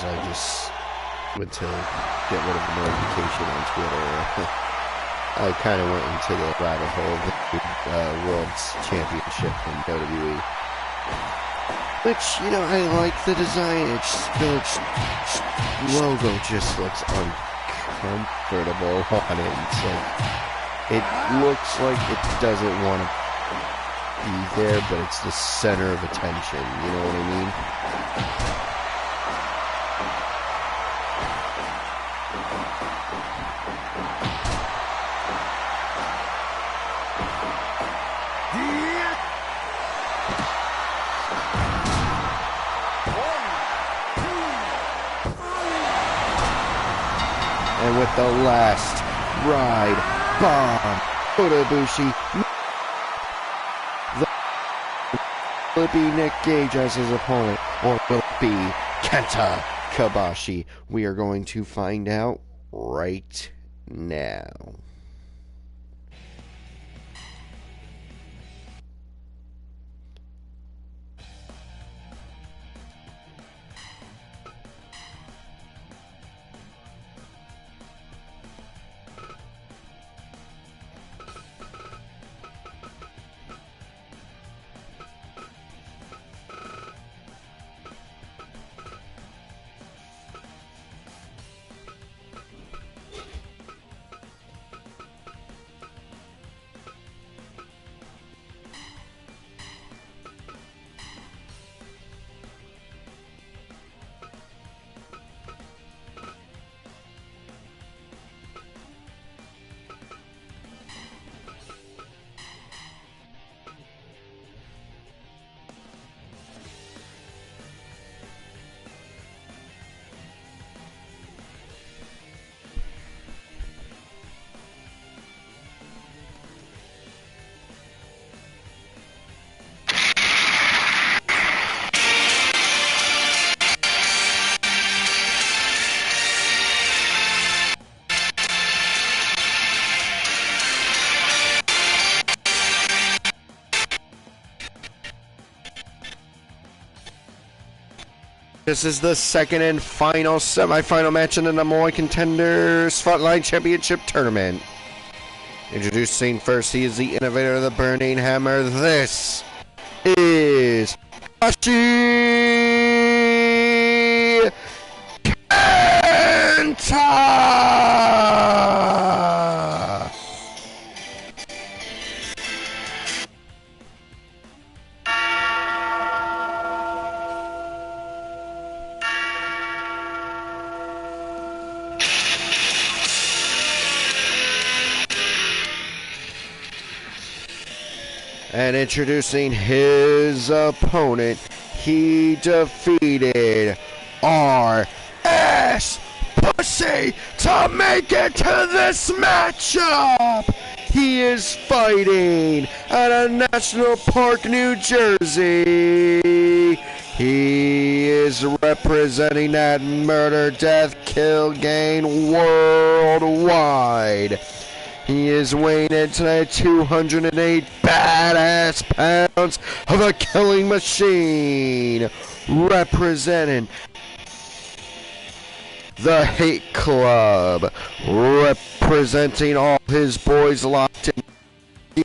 I just went to get rid of the notification on Twitter. I kind of went into the rabbit hole of the World's Championship in WWE. Which, you know, I like the design. It's just, the logo just looks uncomfortable on it. It's like, it looks like it doesn't want to be there, but it's the center of attention. You know what I mean? And with the last ride bomb, Kotobushi. Will it be Nick Gage as his opponent, or will it be Kenta Kobashi? We are going to find out right now. This is the second and final semifinal match in the number one contenders Flatline Championship Tournament. Introducing first, he is the innovator of the Burning Hammer. This is Kobashi Kenta! And introducing his opponent, he defeated R.S. Pussy to make it to this matchup. He is fighting out of National Park, New Jersey. He is representing that murder, death, kill, gain worldwide. He is weighing in tonight 208 badass pounds of a killing machine. Representing the Hate Club. Representing all his boys locked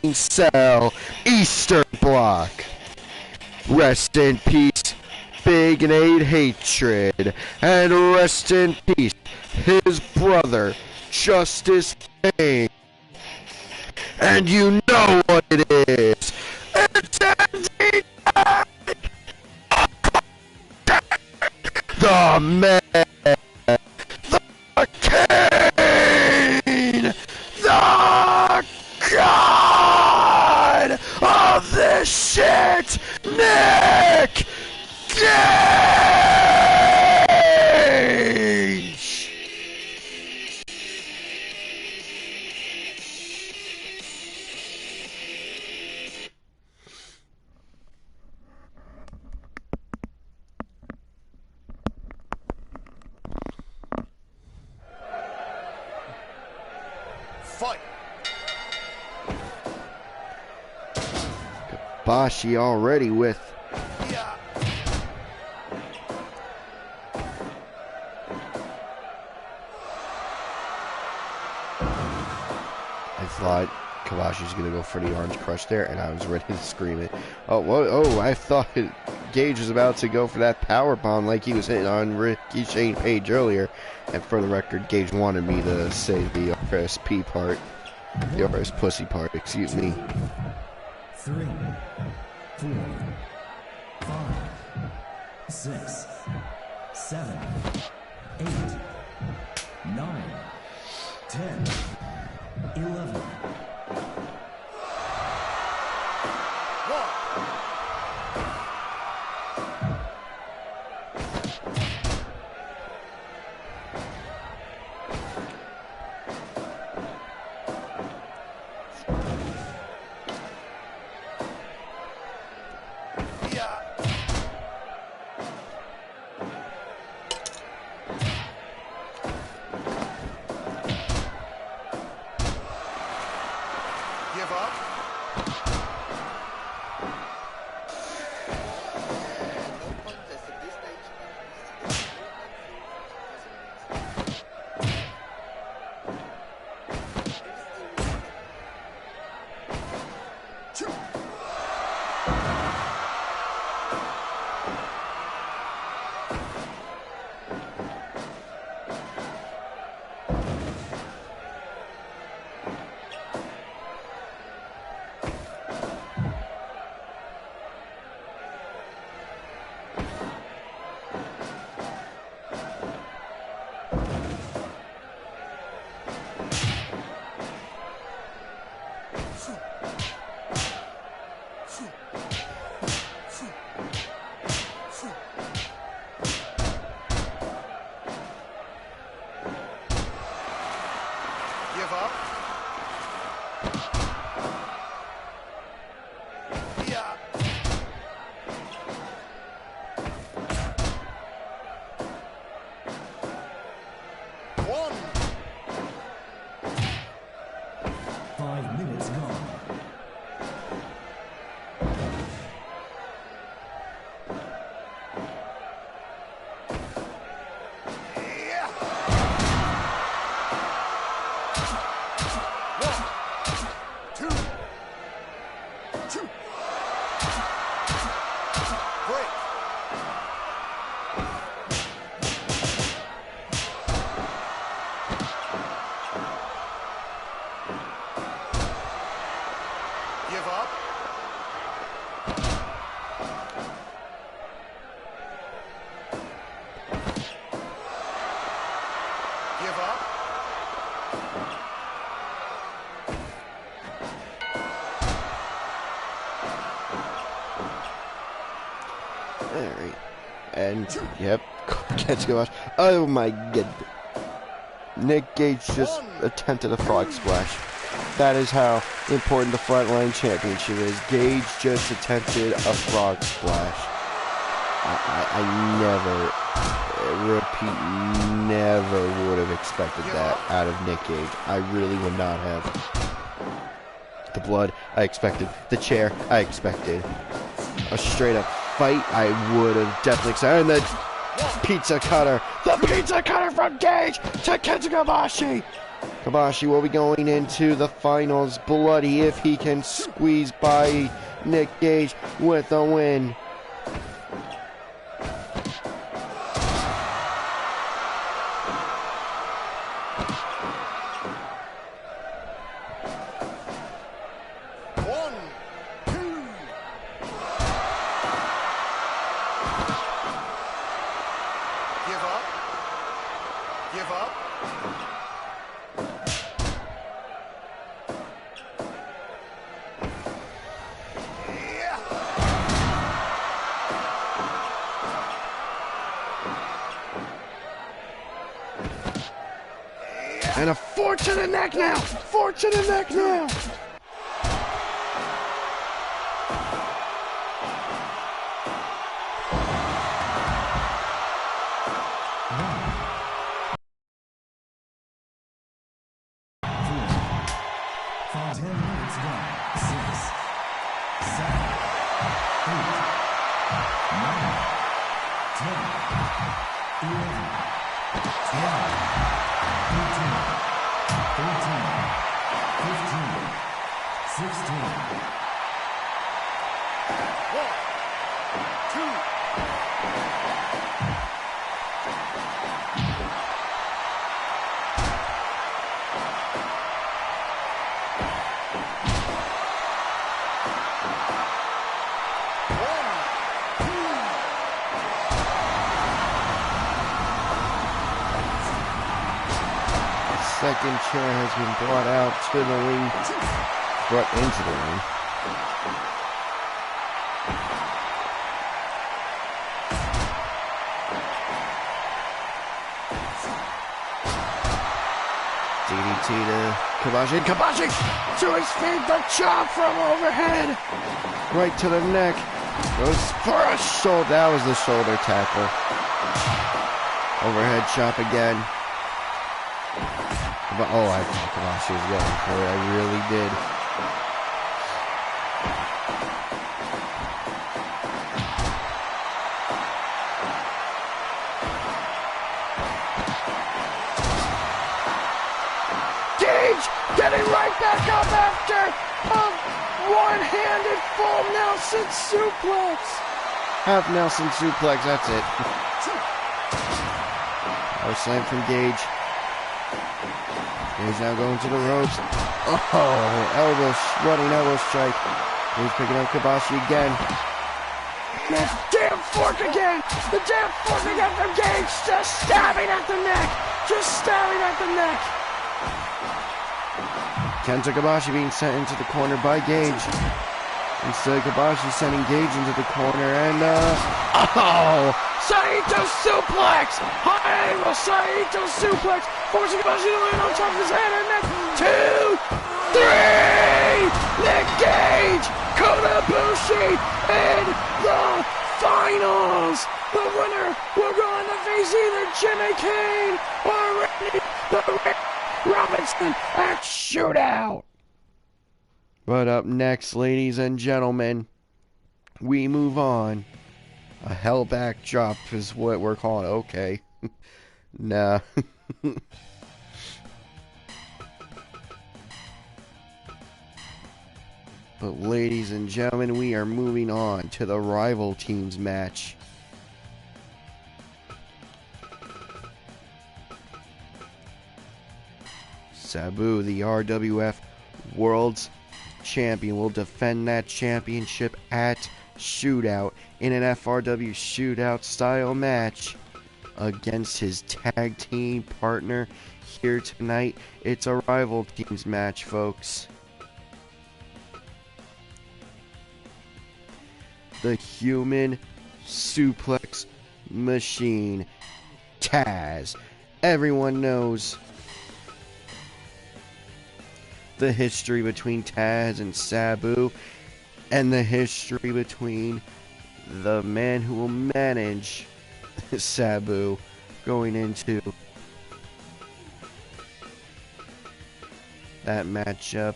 in Cell Eastern Bloc. Rest in peace, Big Nate Hatred. And rest in peace, his brother, Justice King. And you know what it is. It's ending the man, the king, the god of this shit, Nick Gage! Fight! Kobashi already with Yeah. I thought Kobashi's gonna go for the orange crush there, and I was ready to scream it. Oh, whoa, oh! I thought Gage was about to go for that power bomb like he was hitting on Ricky Shane Page earlier. And for the record, Gage wanted me to say the RSP part, the RS pussy part. Excuse me. 3, 4, 5, 6, 7, 8, 9, 10, 11. Give up. Yeah. One. 5 minutes gone. Yeah. One. Two. Break. Give up. Give up. Alright. And, yep, catch go out. Oh my god. Nick Gage just attempted a frog splash. That is how important the Flatline Championship is. Gage just attempted a frog splash. I never, never would have expected that out of Nick Gage. I really would not have. The blood, I expected. The chair, I expected. A straight up fight, I would have definitely expected. And the pizza cutter. The pizza cutter from Gage to Kenta Kobashi. Kobashi will be going into the finals bloody if he can squeeze by Nick Gage with a win. One. Two. Give up. Give up. Yeah. And a 4 to the neck now! 4 to the neck now! From 10 minutes gone. 6, 7, 8, 9, 10, 11, 12, 13, 14, 15, 16. One. Two. Second chair has been brought out to the ring, brought into the ring. DDT to Kobashi, and Kobashi to his feet, the chop from overhead, right to the neck, goes for a shoulder, that was the shoulder tackle. Overhead chop again. But, oh, I thought Kobashi was going for it. I really did. Gage getting right back up after a one-handed full Nelson suplex. Half Nelson suplex, that's it. Power slam from Gage. Gage now going to the ropes. Oh, running elbow strike. Gage picking up Kobashi again. That damn fork again! The damn fork again from Gage! Just stabbing at the neck! Just stabbing at the neck! Kenta Kobashi being sent into the corner by Gage. Instead, Kobashi sending Gage into the corner and, Saito suplex! High angle Saito suplex! Forcing Kobashi to land on top of his head and then 2, 3! Nick Gage! Kodabushi in the finals! The winner will go on to face either Jimmy Kane or Randy the Rick Robinson at Shootout! But up next, ladies and gentlemen, we move on. A hell backdrop is what we're calling it. Okay. Nah. But ladies and gentlemen, we are moving on to the rival teams match. Sabu, the RWF World's Champion, will defend that championship at Shootout in an FRW Shootout style match against his tag team partner here tonight. It's a rival teams match, folks. The Human Suplex Machine, Taz. Everyone knows the history between Taz and Sabu, and the history between the man who will manage Sabu going into that matchup,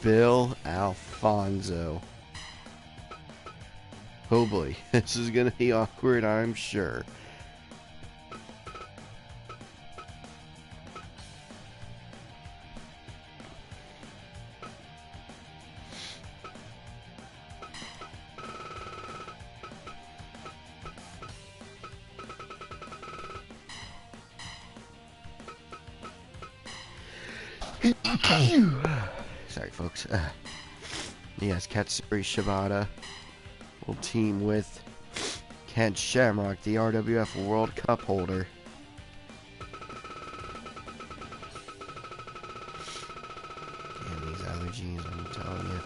Bill Alfonso. Oh boy, this is gonna be awkward, I'm sure. Sorry, folks. Yes, Katsuri Shibata will team with Kent Shamrock, the RWF World Cup holder. Damn, these allergies, I'm telling you.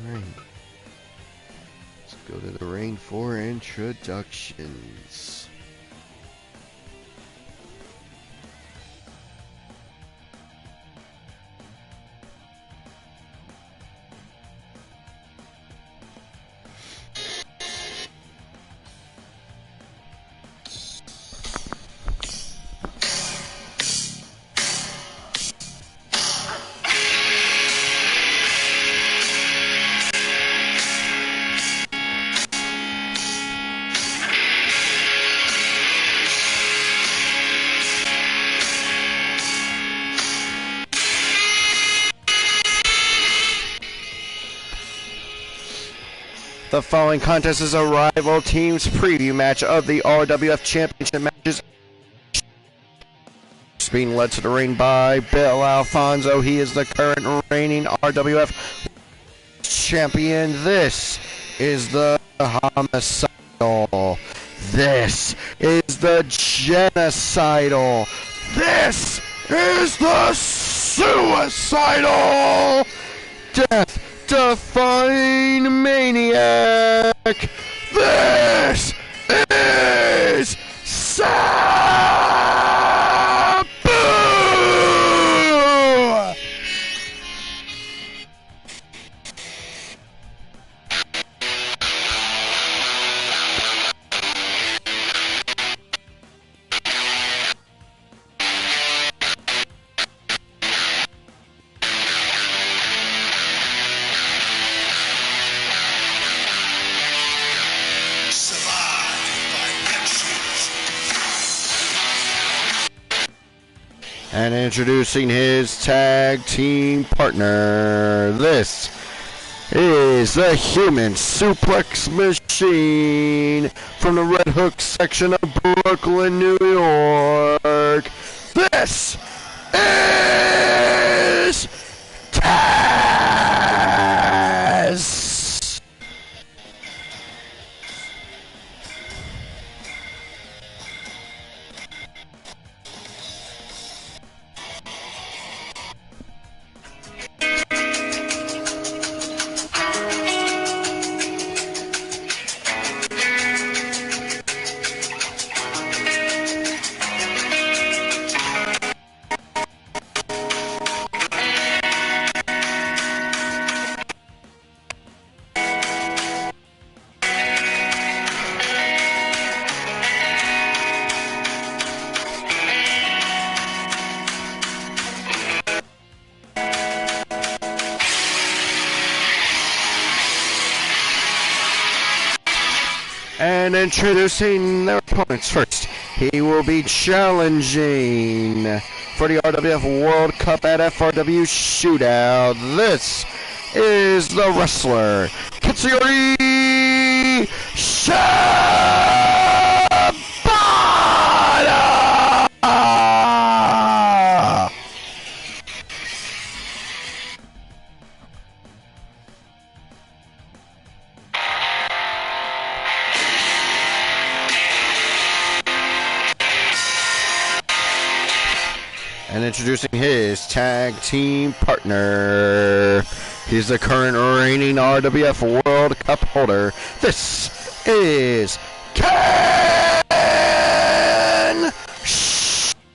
Alright. Let's go to the ring for introductions. The following contest is a rival teams preview match of the RWF Championship matches. It's being led to the ring by Bill Alfonso. He is the current reigning RWF champion. This is the homicidal. This is the genocidal. This is the suicidal. Death defying maniac. This is Sabu! Survived by extras. And introducing his tag team partner, this is the Human Suplex Machine from the Red Hook section of Brooklyn, New York. This is Taz. And introducing their opponents first, he will be challenging for the RWF World Cup at FRW Shootout. This is the wrestler, Katsuyori Shibata! And introducing his tag team partner, he's the current reigning RWF World Cup holder. This is Ken Shamrock.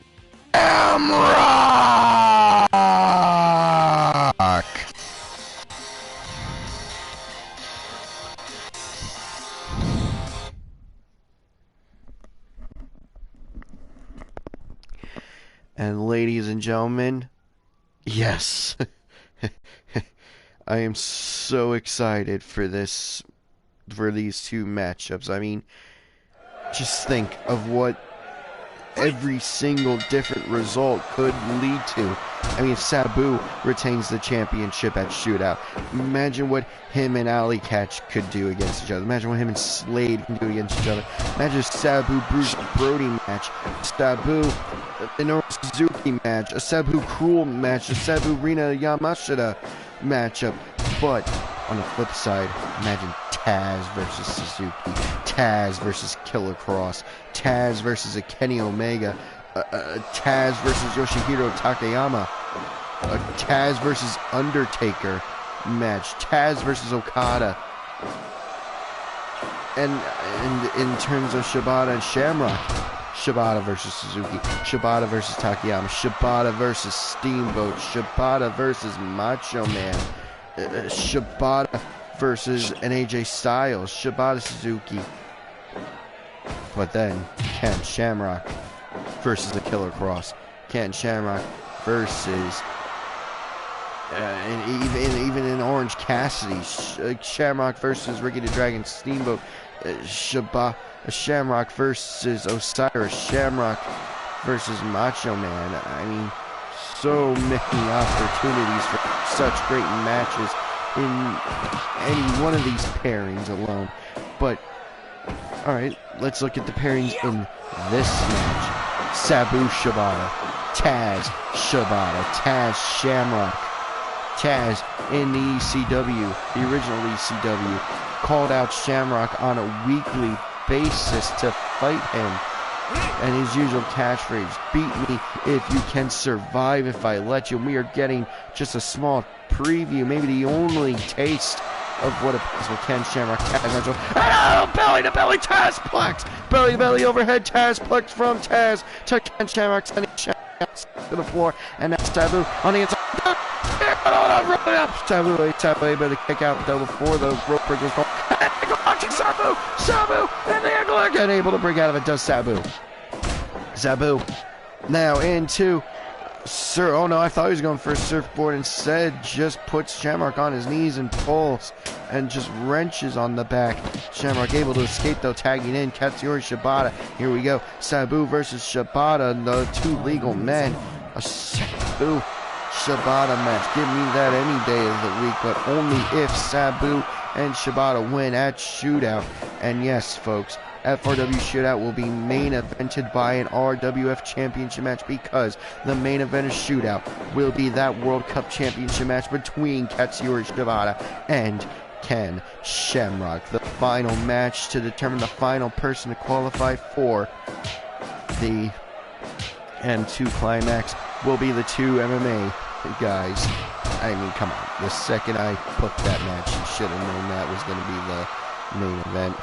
And ladies and gentlemen, yes, I am so excited for these two matchups. I mean, just think of what every single different result could lead to. I mean, if Sabu retains the championship at Shootout, imagine what him and Ali Catch could do against each other. Imagine what him and Slade can do against each other. Imagine a Sabu Bruce Brody match, Sabu Minoru Suzuki match, a Sabu Cruel match, a Sabu Rina Yamashita matchup. But on the flip side, imagine Taz versus Suzuki, Taz versus Killer Cross, Taz versus a Kenny Omega, Taz versus Yoshihiro Takayama, a Taz versus Undertaker match, Taz versus Okada, and in terms of Shibata and Shamrock, Shibata versus Suzuki, Shibata versus Takayama, Shibata versus Steamboat, Shibata versus Macho Man, Shibata versus an AJ Styles, Shibata Suzuki. But then Ken Shamrock versus the Killer Cross, Ken Shamrock versus and even in Orange Cassidy, Shamrock versus Ricky the Dragon Steamboat, Shamrock versus Osiris, Shamrock versus Macho Man. I mean, so many opportunities for such great matches in any one of these pairings alone. But alright, let's look at the pairings in this match. Sabu Shibata, Taz Shibata, Taz Shamrock. Taz in the ECW, the original ECW, called out Shamrock on a weekly basis to fight him. And his usual catchphrase, beat me if you can, survive if I let you. And we are getting just a small preview, maybe the only taste of what a possible Ken Shamrock Taz match. Oh, belly to belly Tazplex! Belly to belly overhead Tazplex from Taz to Ken Shamrock, sending Shamrock to the floor. And now Sabu on the inside. Rolling up. Sabu able to kick out though before the rope break was called. Watching Sabu and the angle again, able to break out of it. Does Sabu now into oh no, I thought he was going for a surfboard. Instead, just puts Shamrock on his knees and pulls and just wrenches on the back. Shamrock able to escape though, tagging in Katsuyori Shibata. Here we go, Sabu versus Shibata, the two legal men. A Sabu Shibata match. Give me that any day of the week, but only if Sabu and Shibata win at Shootout. And yes, folks, FRW Shootout will be main evented by an RWF Championship match, because the main event of Shootout will be that World Cup Championship match between Katsuyori Shibata and Ken Shamrock. The final match to determine the final person to qualify for the M2 Climax will be the two MMA guys. I mean, come on. The second I booked that match, you should have known that was going to be the main event.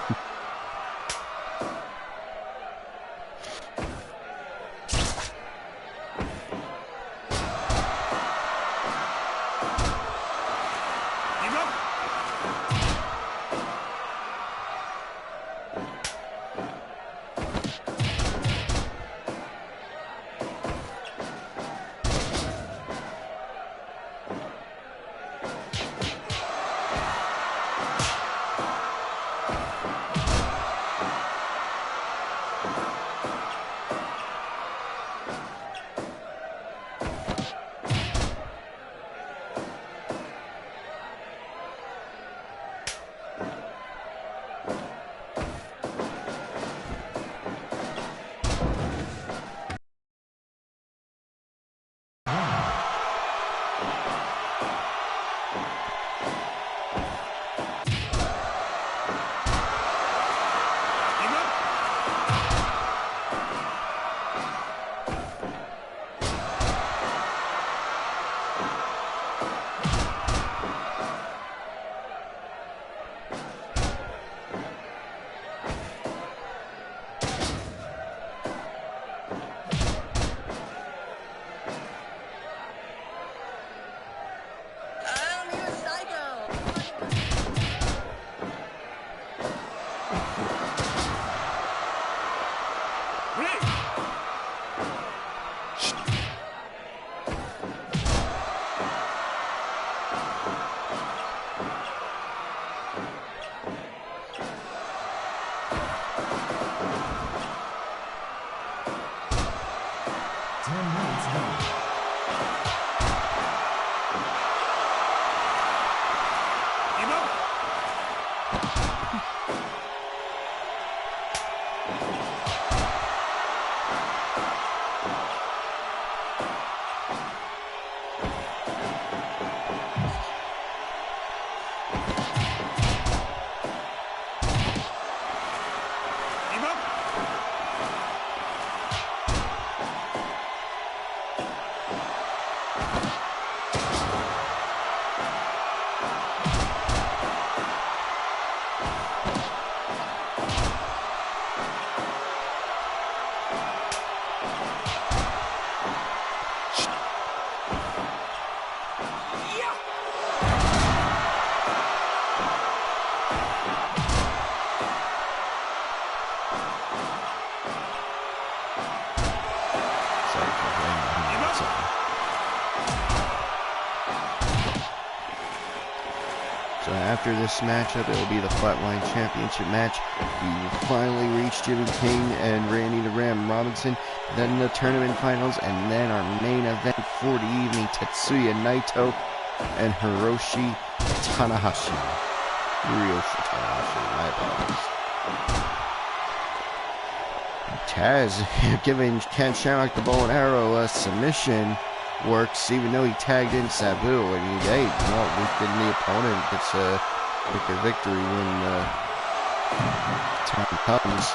So after this matchup, it will be the Flatline Championship match. We will finally reach Jimmy King and Randy the Ram Robinson, then the tournament finals, and then our main event for the evening, Tetsuya Naito and Hiroshi Tanahashi. My apologies. Taz giving Ken Shamrock the bow and arrow submission works, even though he tagged in Sabu. I mean, hey, then the opponent gets a quicker victory when time comes.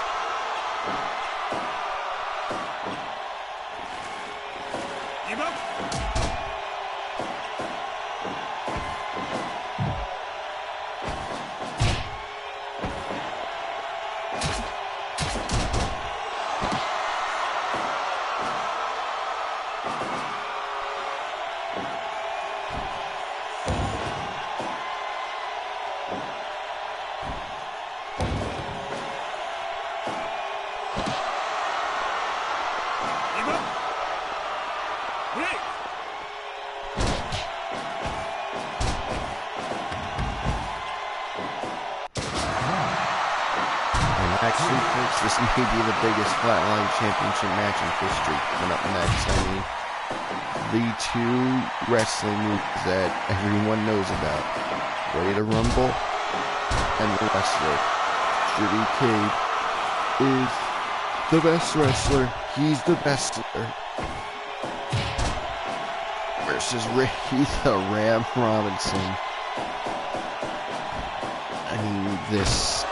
Actually, folks, this may be the biggest Flatline Championship match in history coming up next. I mean, the two wrestling moves that everyone knows about. Ready to Rumble and the wrestler. Jimmy Cage is the best wrestler. He's the best wrestler. Versus Ricky the Ram Robinson. I mean, this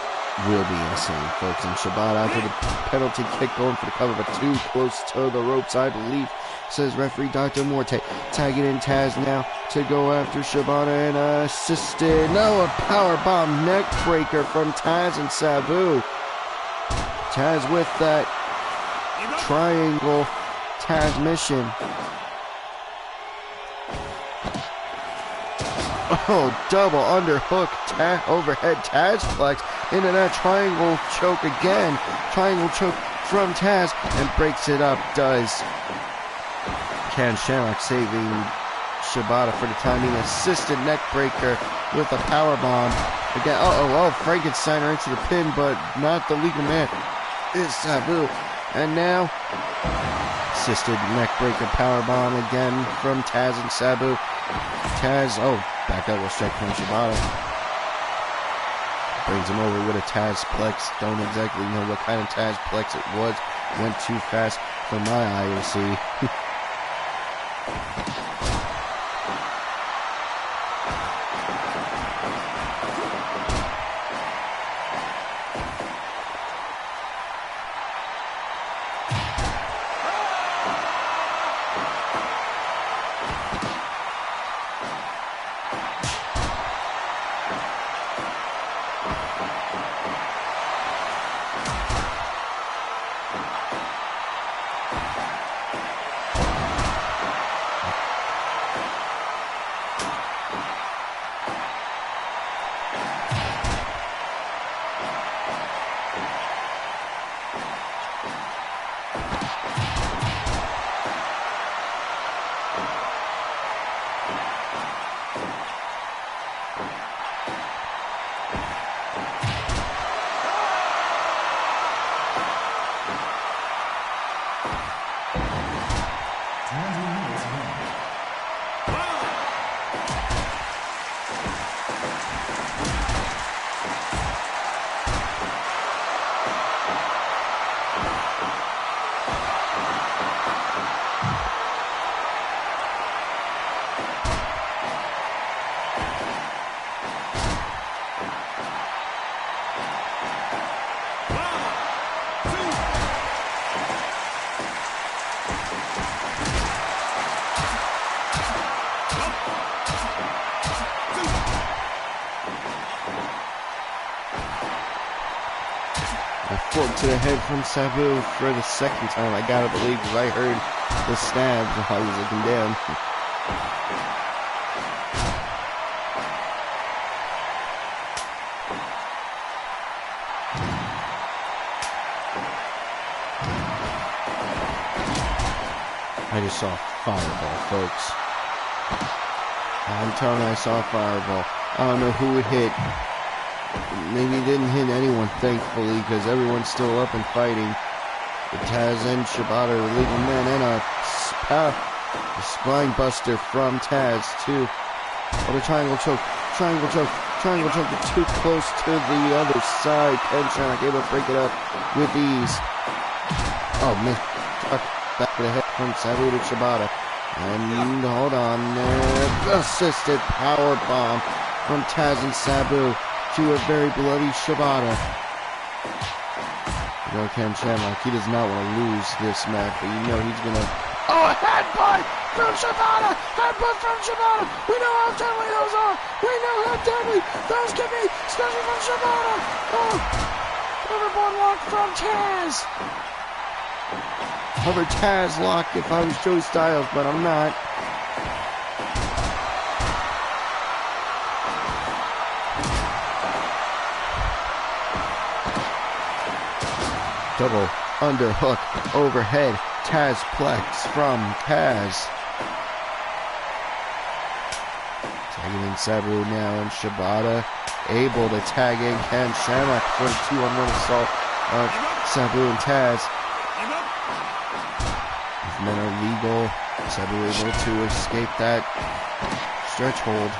will be insane, folks. And Shibata after the penalty kick going for the cover, but too close to the ropes, I believe, says referee Dr. Morte. Tagging in Taz now to go after Shibata and assisted. No, a powerbomb neck breaker from Taz and Sabu. Taz with that triangle Taz mission. Oh, double underhook, overhead Tazplex into that triangle choke again. Triangle choke from Taz and breaks it up. Does Ken Shamrock saving Shibata for the time being. Assisted neck breaker with a power bomb again. Frankensteiner into the pin, but not the legal man. Is Sabu, and now assisted neck breaker power bomb again from Taz and Sabu. Taz, back up, strike from Shibata. Brings him over with a Tazplex. Don't exactly know what kind of Tazplex it was. Went too fast for my eye to see. Fork to the head from Sabu for the second time. I gotta believe, because I heard the stab while I was looking down. I just saw a fireball, folks. I'm telling you, I saw a fireball. I don't know who it hit. Maybe it didn't hit anyone, thankfully, because everyone's still up and fighting. The Taz and Shibata are legal men, and a spine buster from Taz, too. Oh, the triangle choke, triangle choke, triangle choke. They're too close to the other side. Ken Shamrock able to break it up with ease. Oh, man. Back to the head from Sabu to Shibata. And hold on. Assisted power bomb from Taz and Sabu to a very bloody Shibata. You know, Ken Shamrock, he does not want to lose this match, but you know he's going to... Oh, a headbutt from Shibata! Headbutt from Shibata! We know how deadly those are! We know how deadly those can be, especially from Shibata! Oh, overboard lock from Taz! Hover Taz lock if I was Joey Styles, but I'm not. Double underhook overhead Tazplex from Taz. Tagging in Sabu now, and Shibata able to tag in Ken Shamrock for the 2-on-1 assault of Sabu and Taz. Men are legal. Said we were able to escape that stretch hold.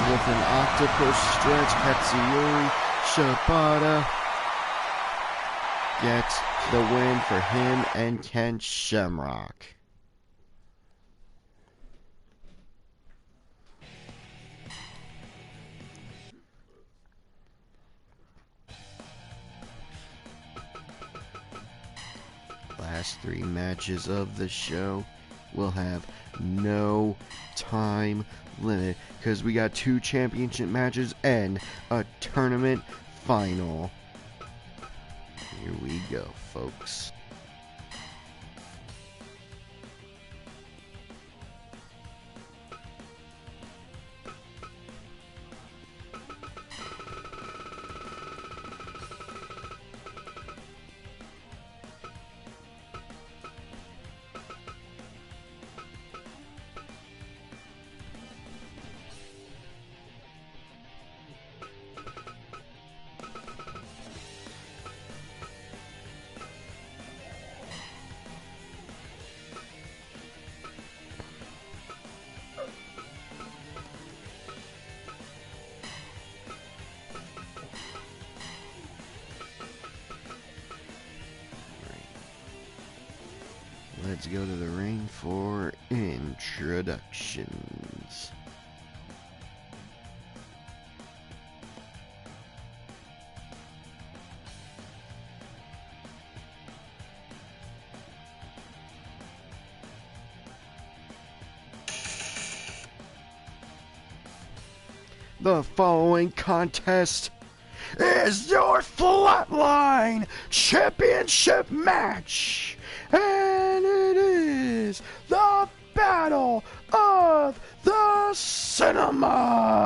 With an octopus stretch, Katsuyori Shibata gets the win for him and Ken Shamrock. Last 3 matches of the show will have no time limit because we got 2 championship matches and a tournament final. Here we go, folks. Let's go to the ring for introductions. The following contest is your Flatline Championship match. And it is the Battle of the Cinema.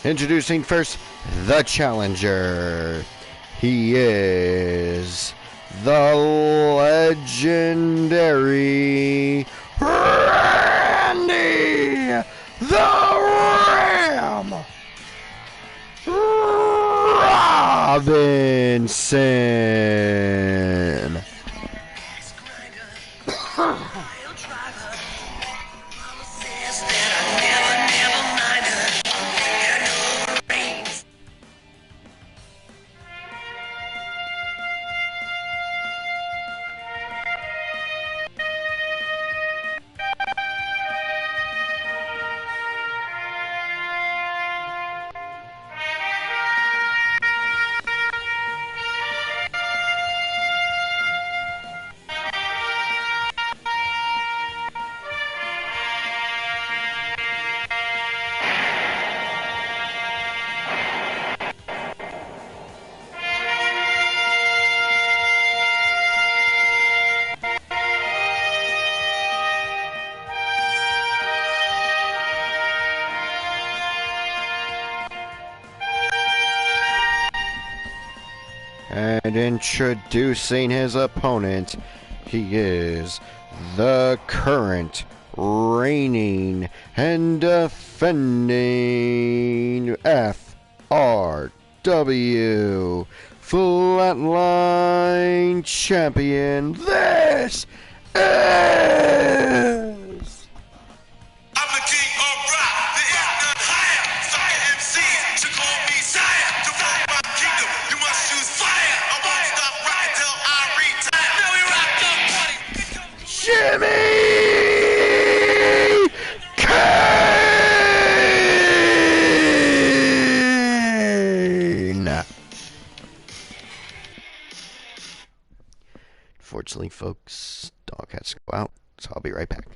Introducing first, the challenger. He is the legendary Randy the Ram Robinson. And introducing his opponent, he is the current reigning and defending FRW Flatline champion. This is... I'm the king of rock, there is none higher. Sucker MCs should call me sire. To rock my kingdom, you must choose fire. I won't stop rocking till I retire. Now we rock the party. Jimmy Kane! Unfortunately, folks, dog has to go out, so I'll be right back.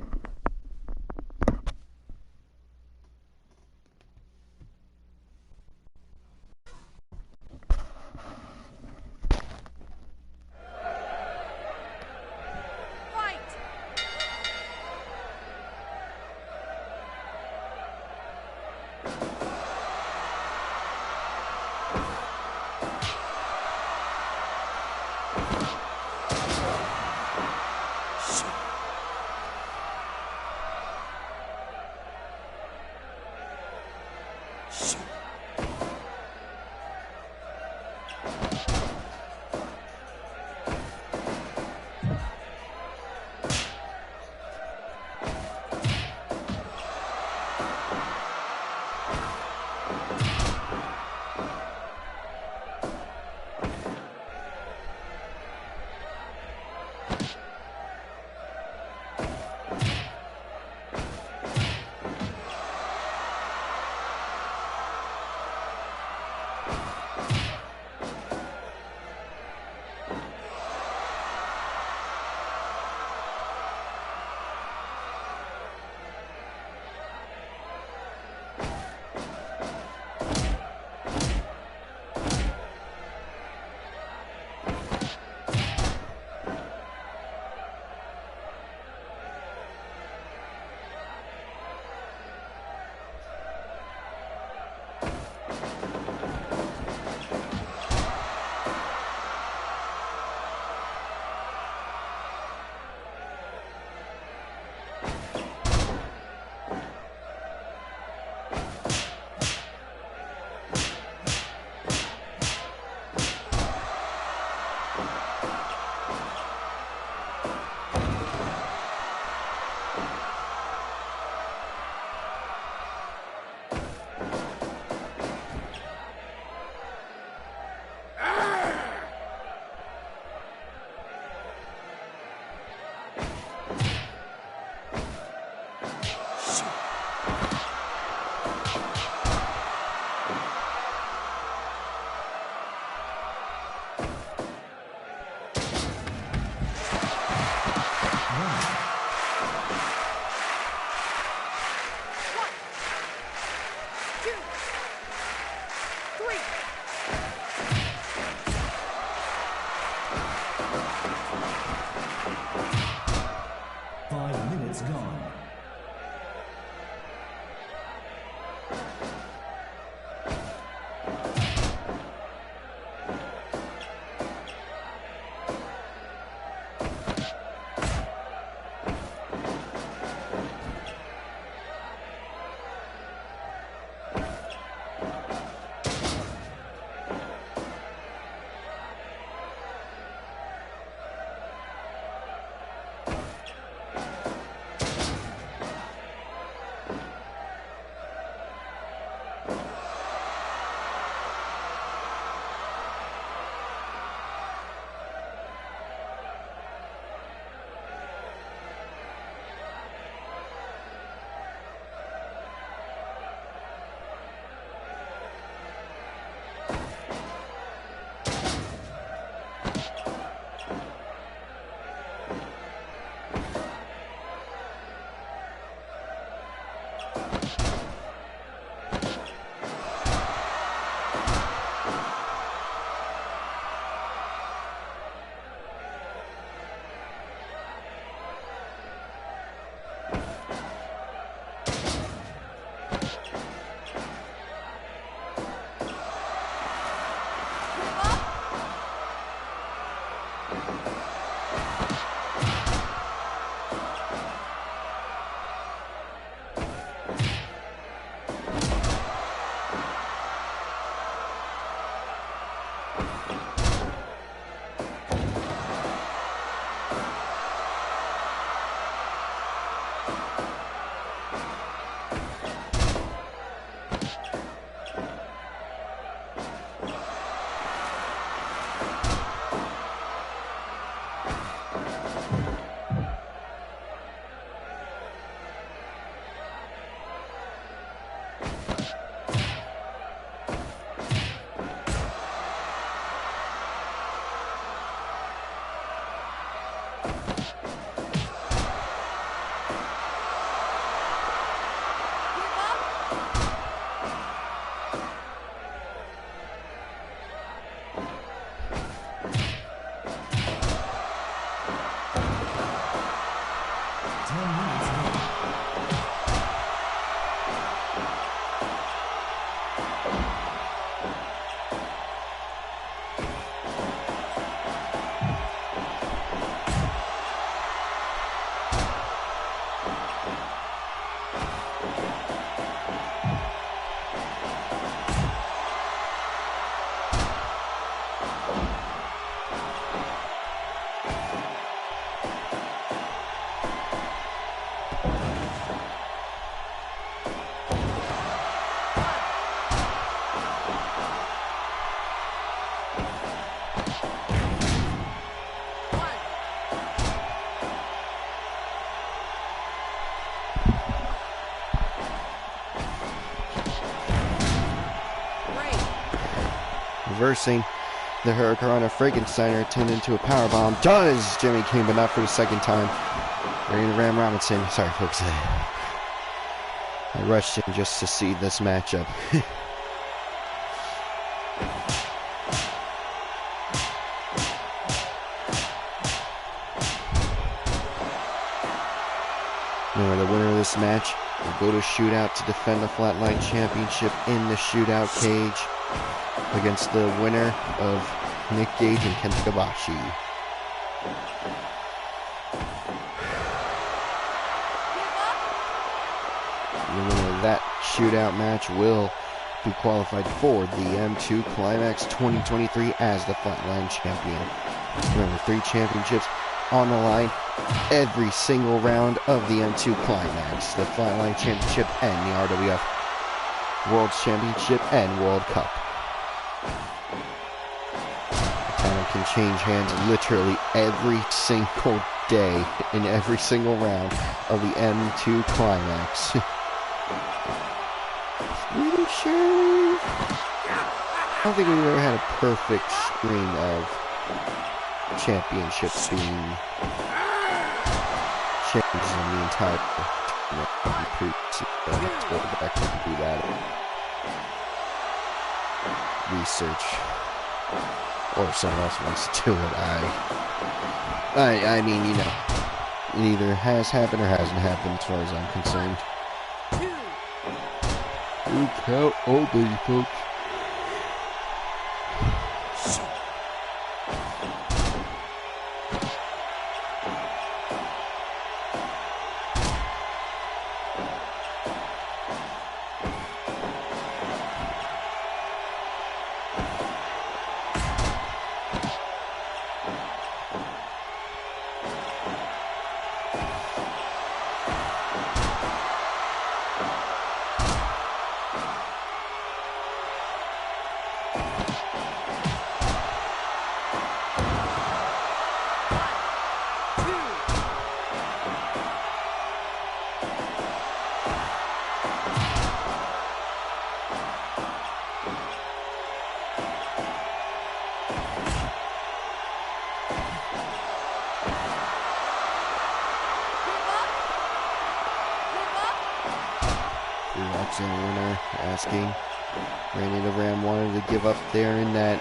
Reversing the Hurricane Frankensteiner turned into a powerbomb. Does Jimmy King, but not for the second time. Randy Ram Robinson. Sorry, folks. I rushed in just to see this matchup. Remember, the winner of this match will go to shootout to defend the Flatline Championship in the shootout cage against the winner of Nick Gage and Kenta Kobashi. The winner of that shootout match will be qualified for the M2 Climax 2023 as the Flatline Champion. Remember, 3 championships on the line every single round of the M2 Climax. The Flatline Championship and the RWF World Championship and World Cup. Can change hands literally every single day in every single round of the M2 Climax. Really sure? I don't think we've ever had a perfect string of championships being changed in the entire tournament. Let's go back and do that. Research. Or if someone else wants to do it, I mean, you know, it either has happened or hasn't happened as far as I'm concerned. Look how old are you, folks? Roxanne winner asking Randy the Ram wanted to give up there in that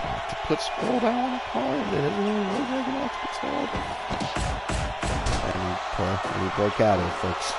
octopus roll down on a card that doesn't really look like an octopus hold. And he broke out of it, folks.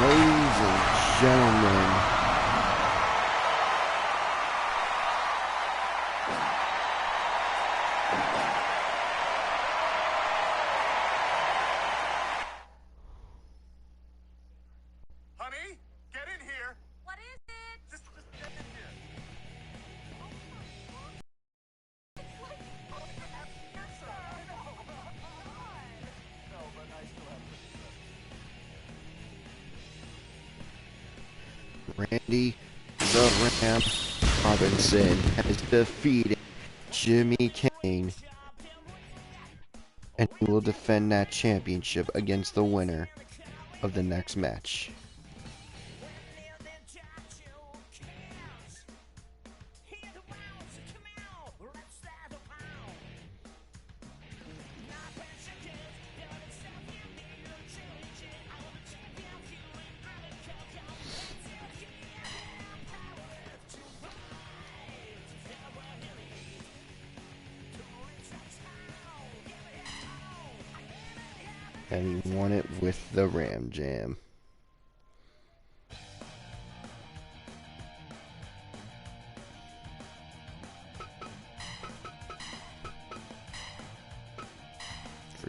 Ladies and gentlemen, Honey, get in here. What is it? Just get in here. No, but I still have Randy the Ram Robinson has defeated Jimmy Kane, and he will defend that championship against the winner of the next match. And he won it with the Ram Jam.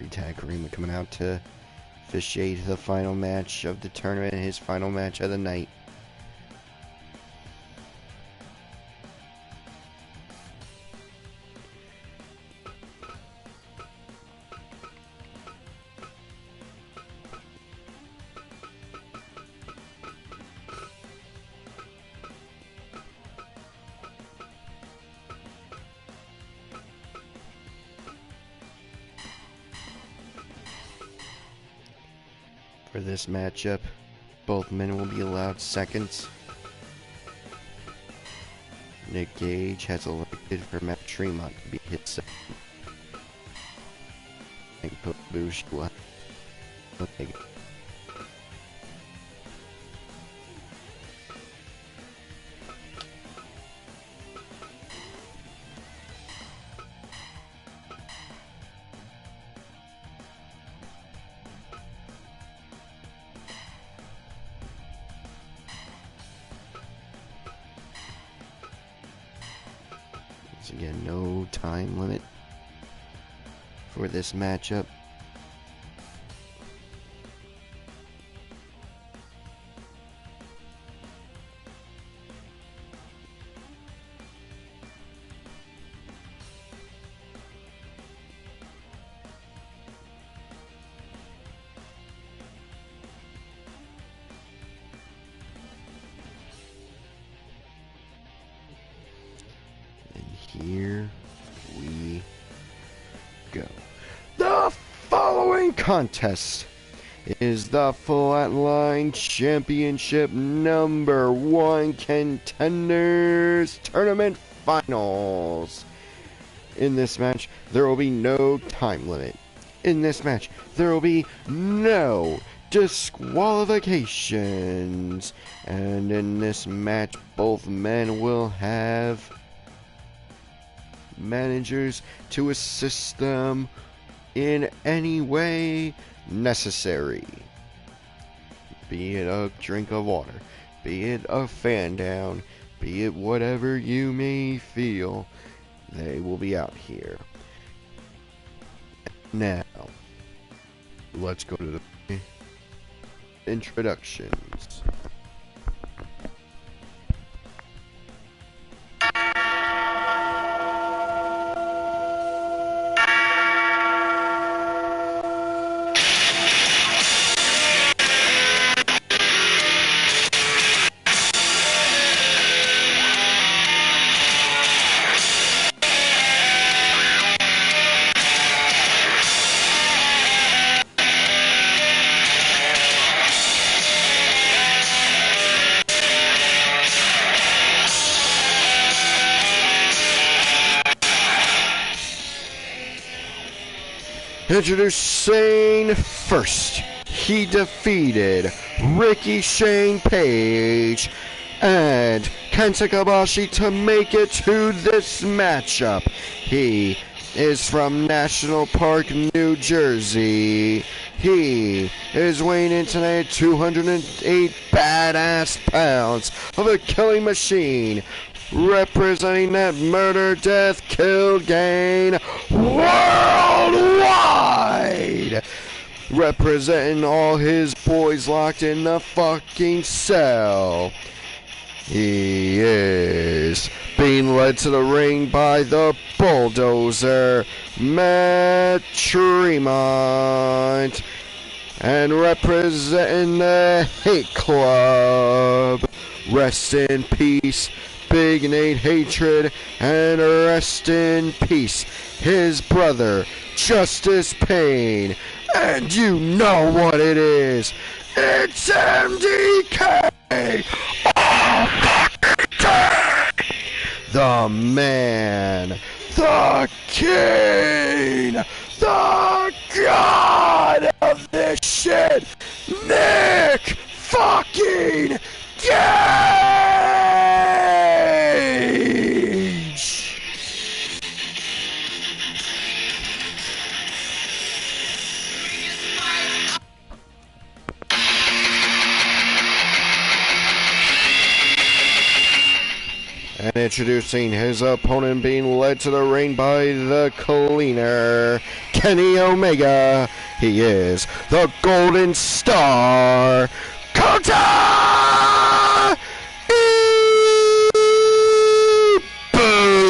Tag Karima coming out to officiate the final match of the tournament, his final match of the night. For this matchup, both men will be allowed seconds. Nick Gage has elected for Matt Tremont to be his second. And Bush will have once again, no time limit for this matchup. Here we go. The following contest is the Flatline Championship #1 Contenders Tournament Finals. In this match, there will be no time limit. In this match, there will be no disqualifications. And in this match, both men will have managers to assist them in any way necessary. Be it a drink of water, be it a fan down, be it whatever you may feel, they will be out here. Now, let's go to the introductions. Introducing first, he defeated Ricky Shane Page and Kenta Kobashi to make it to this matchup. He is from National Park, New Jersey. He is weighing in tonight at 208 badass pounds of a killing machine, representing that murder, death, kill, gain worldwide. Representing all his boys locked in the fucking cell. He is being led to the ring by the bulldozer, Matt Tremont. And representing the Hate Club, rest in peace, Big Nate Hatred, and rest in peace, his brother, Justice Payne. And you know what it is. It's MDK! The man, the king, the god of this shit, Nick fucking Gage! And introducing his opponent, being led to the ring by the cleaner, Kenny Omega. He is the Golden Star, Kota Ibushi.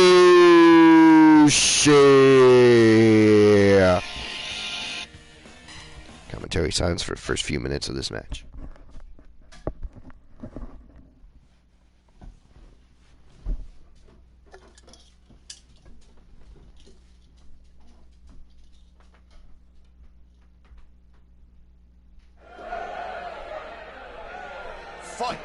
Commentary silence for the first few minutes of this match. Fight!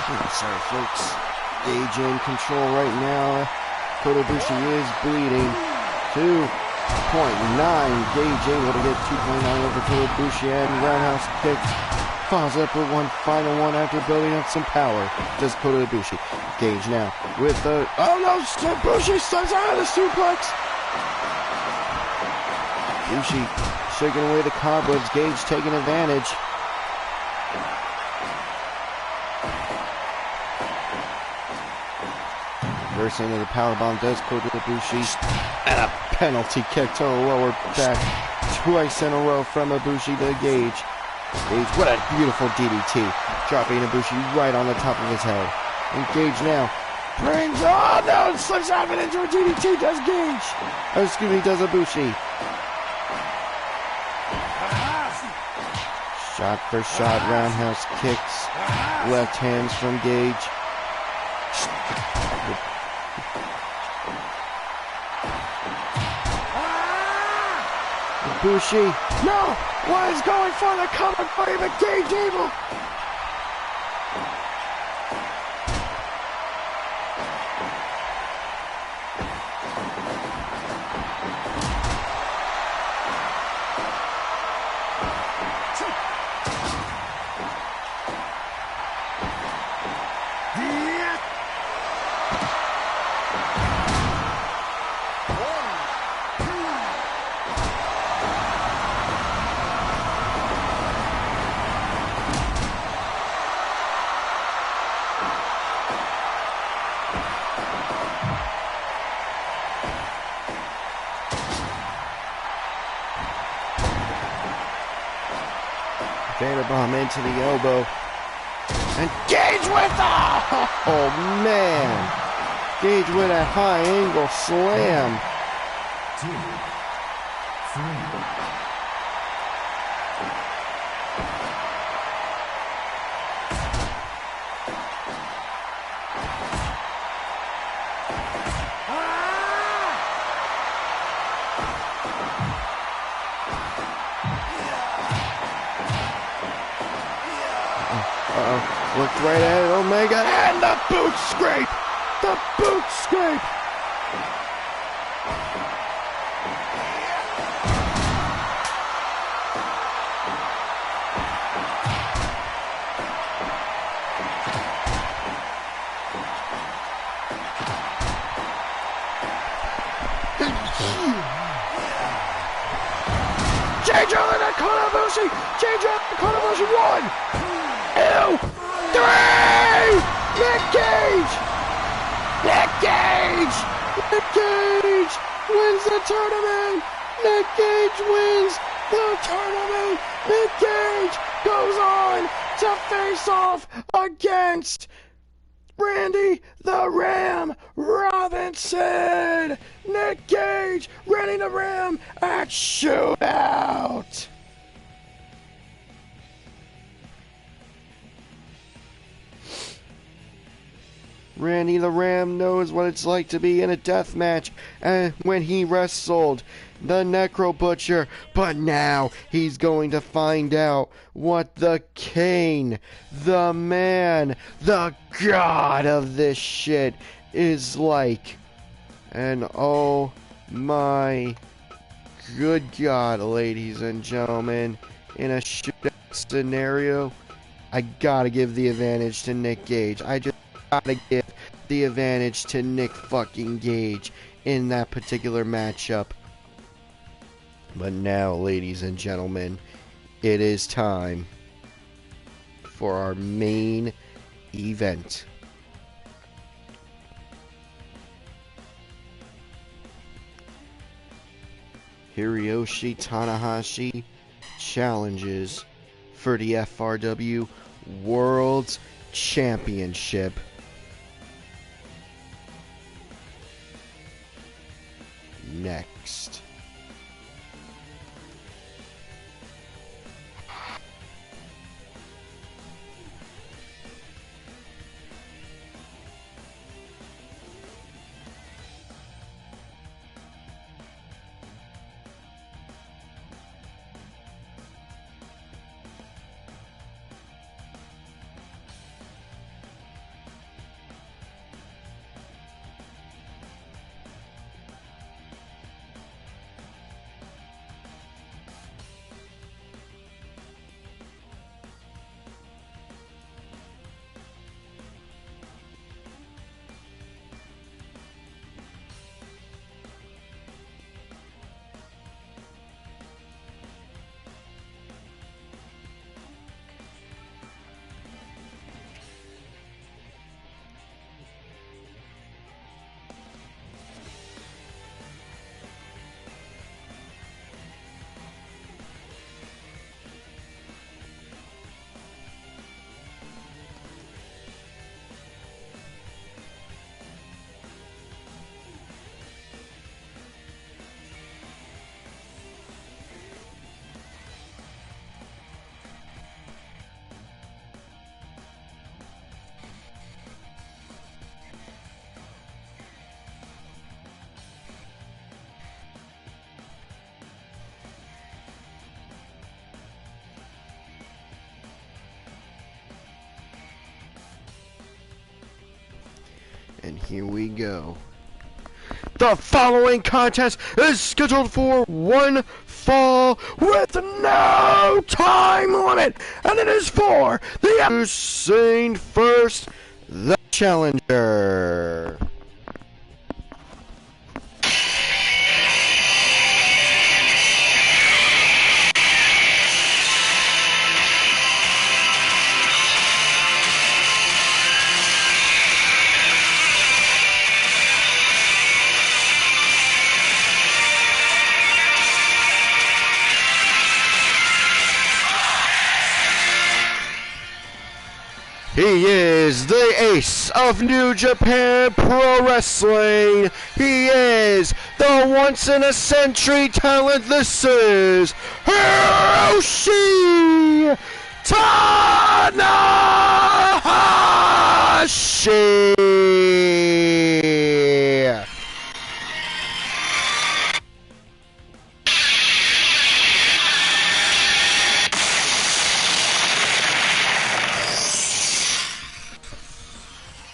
Sorry, folks. Gage in control right now. Kota Ibushi is bleeding. 2.9. Gage able to get 2.9 over Kota Ibushi, and roundhouse kicks. Follows up with one final one after building up some power. Does Kota Ibushi. Gage now with the... Oh no! Ibushi starts out of the suplex! Ibushi shaking away the cobwebs. Gage taking advantage. Reversing into the powerbomb does Kota Ibushi. And a penalty kick to the lower back. Twice in a row from Ibushi to Gage. Gage, what a beautiful DDT. Dropping Ibushi right on the top of his head. And Gage now brings... Oh no! Slips out of it into a DDT. Does Gage. Oh, excuse me, does Ibushi. Shot for shot, roundhouse kicks. Left hands from Gage. Ibushi. No! Was going for the cover play, but Gage able. Bomb into the elbow. And Gage with the... Oh, man. Gage with a high angle slam. 2, 3. Looked right at it, Omega, and the boot scrape! The boot scrape! Change over to Kota Ibushi! Change over to Kota Ibushi! 1, 2, 3! Nick Gage! Nick Gage! Nick Gage wins the tournament! Nick Gage wins the tournament! Nick Gage goes on to face off against Randy the Ram Robinson! Nick Gage, Randy the Ram at Shootout! Randy the Ram knows what it's like to be in a death match and when he wrestled the Necro Butcher, but now he's going to find out what the Kane, the man, the god of this shit is like. And oh my good god, ladies and gentlemen, in a shootout scenario, I gotta give the advantage to Nick Gage. I just gotta give the advantage to Nick fucking Gage in that particular matchup. But now, ladies and gentlemen, it is time for our main event. Hiroshi Tanahashi challenges for the FRW World Championship. Next. And here we go. The following contest is scheduled for one fall with no time limit, and it is for the Hussein first, the challenger. He is the ace of New Japan Pro Wrestling. He is the once-in-a-century talent. This is Hiroshi Tanahashi.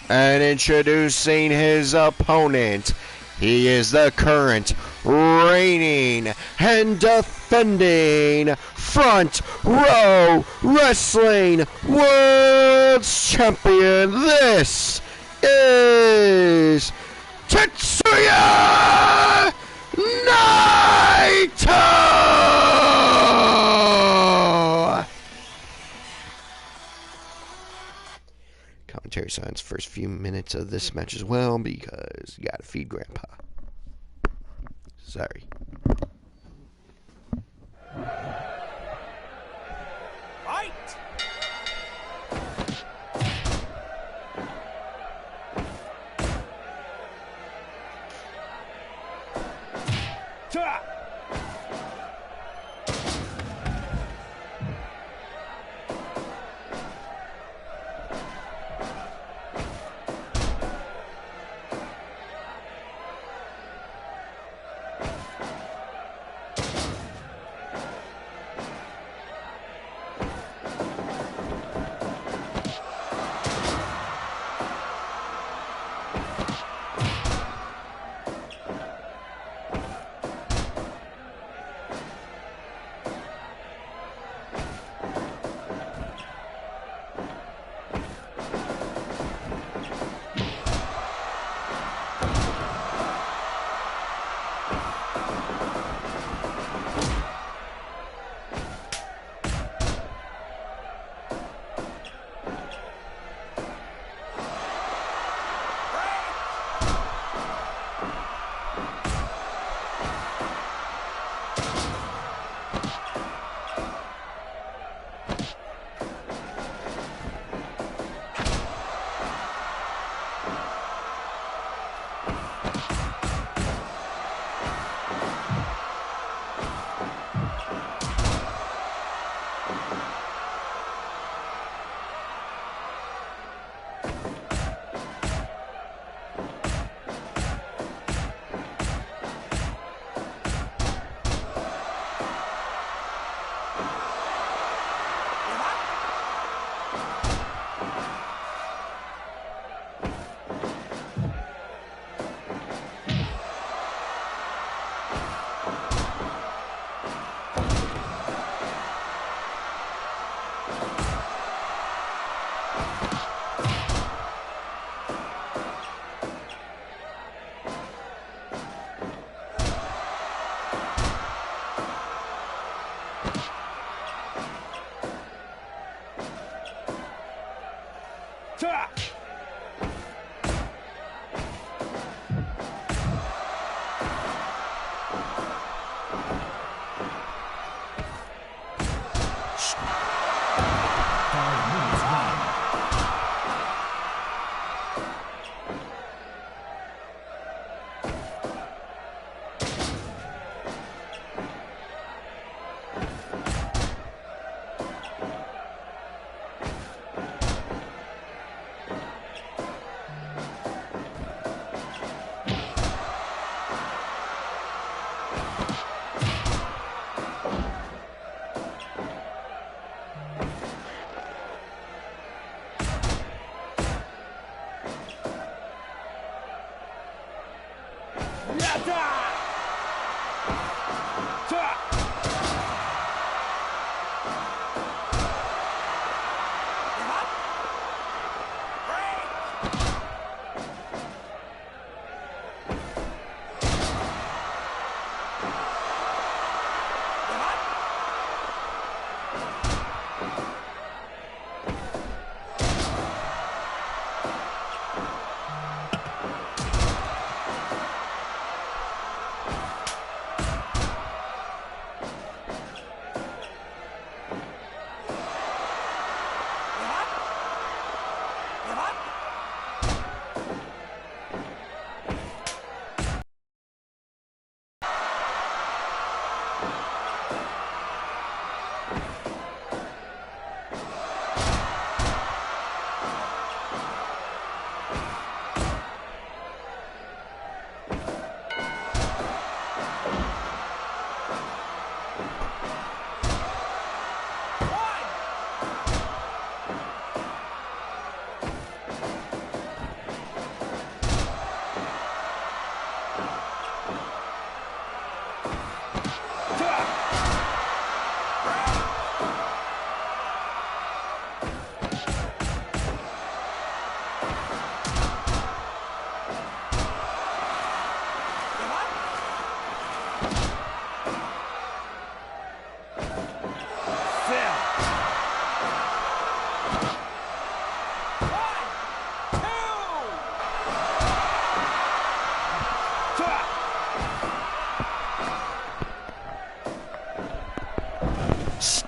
And introducing his opponent, he is the current reigning and defending Front Row Wrestling World Champion. This is Tetsuya Naito! Commentary signs first few minutes of this match as well because you gotta feed Grandpa. Sorry. Fight! Ta!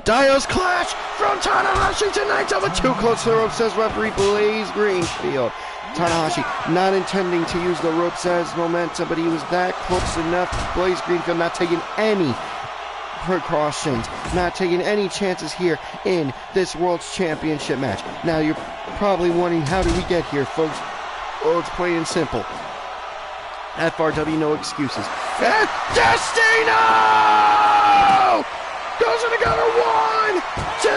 Styles clash from Tanahashi to Naito, but too close to the rope, says referee Blaze Greenfield. Tanahashi not intending to use the ropes as momentum, but he was that close enough. Blaze Greenfield not taking any precautions, not taking any chances here in this World's Championship match. Now you're probably wondering, how did we get here, folks? Well, it's plain and simple. FRW, no excuses. And Destino goes in together. 1, 2,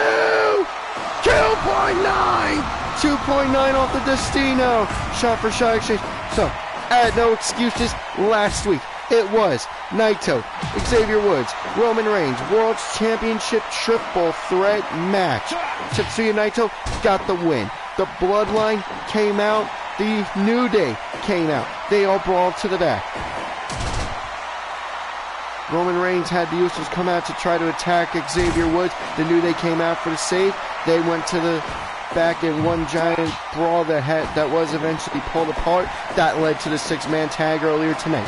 2.9. 2.9 off the Destino. Shot for shot exchange. So, at no excuses, last week it was Naito, Xavier Woods, Roman Reigns, World's Championship Triple Threat match. Tetsuya Naito got the win. The Bloodline came out. The New Day came out. They all brawled to the back. Roman Reigns had the Usos come out to try to attack Xavier Woods. The New Day came out for the save. They went to the back in one giant brawl that was eventually pulled apart. That led to the 6-man tag earlier tonight.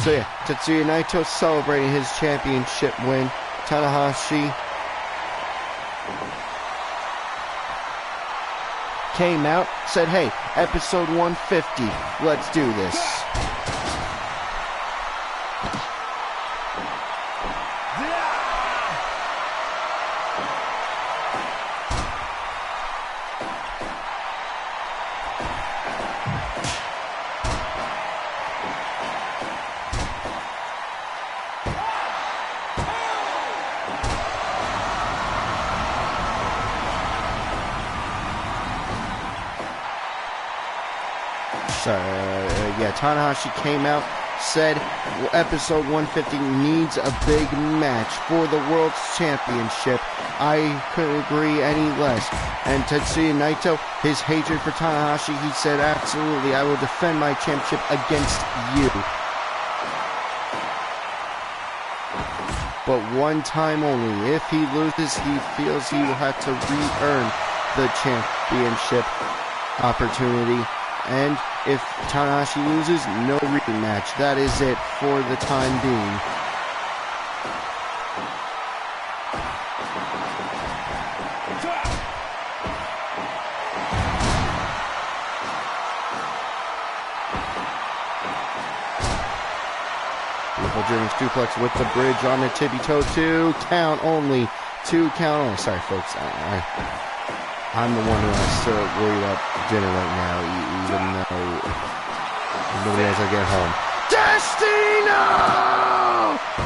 So yeah, Tetsuya Naito celebrating his championship win. Tanahashi came out, said, hey, episode 150, let's do this. Tanahashi came out, said episode 150 needs a big match for the World's Championship. I couldn't agree any less. And Tetsuya Naito, his hatred for Tanahashi, he said, absolutely, I will defend my championship against you. But one time only. If he loses, he feels he will have to re-earn the championship opportunity. And if Tanahashi loses, no rematch. That is it for the time being. Beautiful German suplex with the bridge on the tippy toe. 2 count only. 2 count only. Sorry, folks. I'm the one who has to worry about dinner right now, even though nobody else will get home. Destino!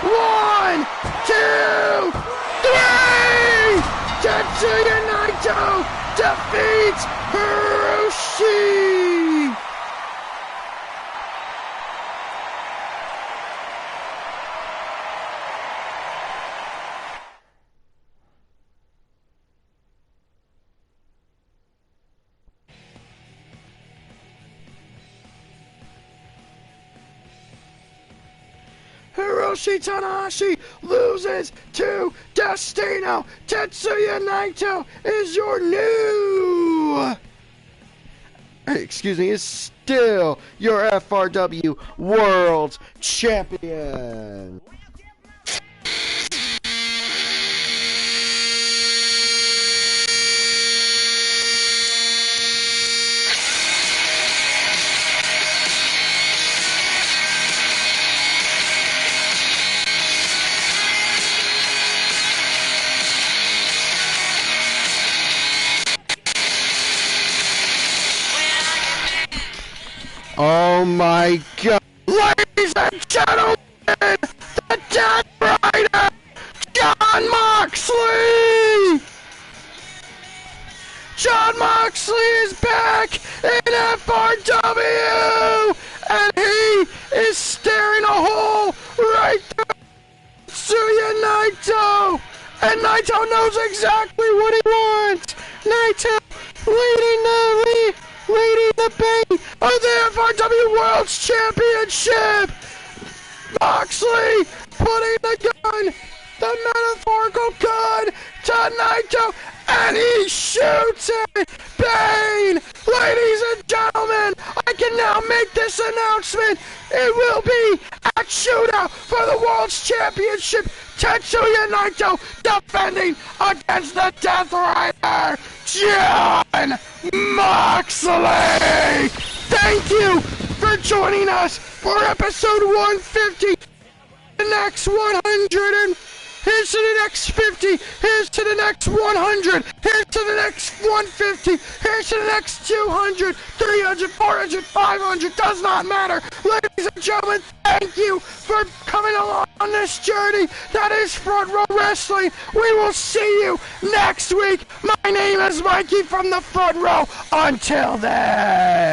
1, 2, 3! Tetsuya Naito defeats Hiroshi! Hiroshi Tanahashi loses to Destino. Tetsuya Naito is your new... Excuse me, is still your FRW World Champion. Oh my God! Ladies and gentlemen, the Death Rider, Jon Moxley! Jon Moxley is back in FRW! And he is staring a hole right through Tetsuya Naito! And Naito knows exactly what he wants! Naito leading the bait of the FRW World Championship! Moxley putting the gun, the metaphorical gun, to Naito, and he shoots it! Bane! Ladies and gentlemen, I can now make this announcement. It will be a shootout for the World's Championship. Tetsuya Naito defending against the Death Rider, Jon Moxley! Thank you for joining us for episode 150. The next 100 and here's to the next 50. Here's to the next 100. Here's to the next 150. Here's to the next 200, 300, 400, 500. Does not matter. Ladies and gentlemen, thank you for coming along on this journey. That is Front Row Wrestling. We will see you next week. My name is Mikey from the Front Row. Until then.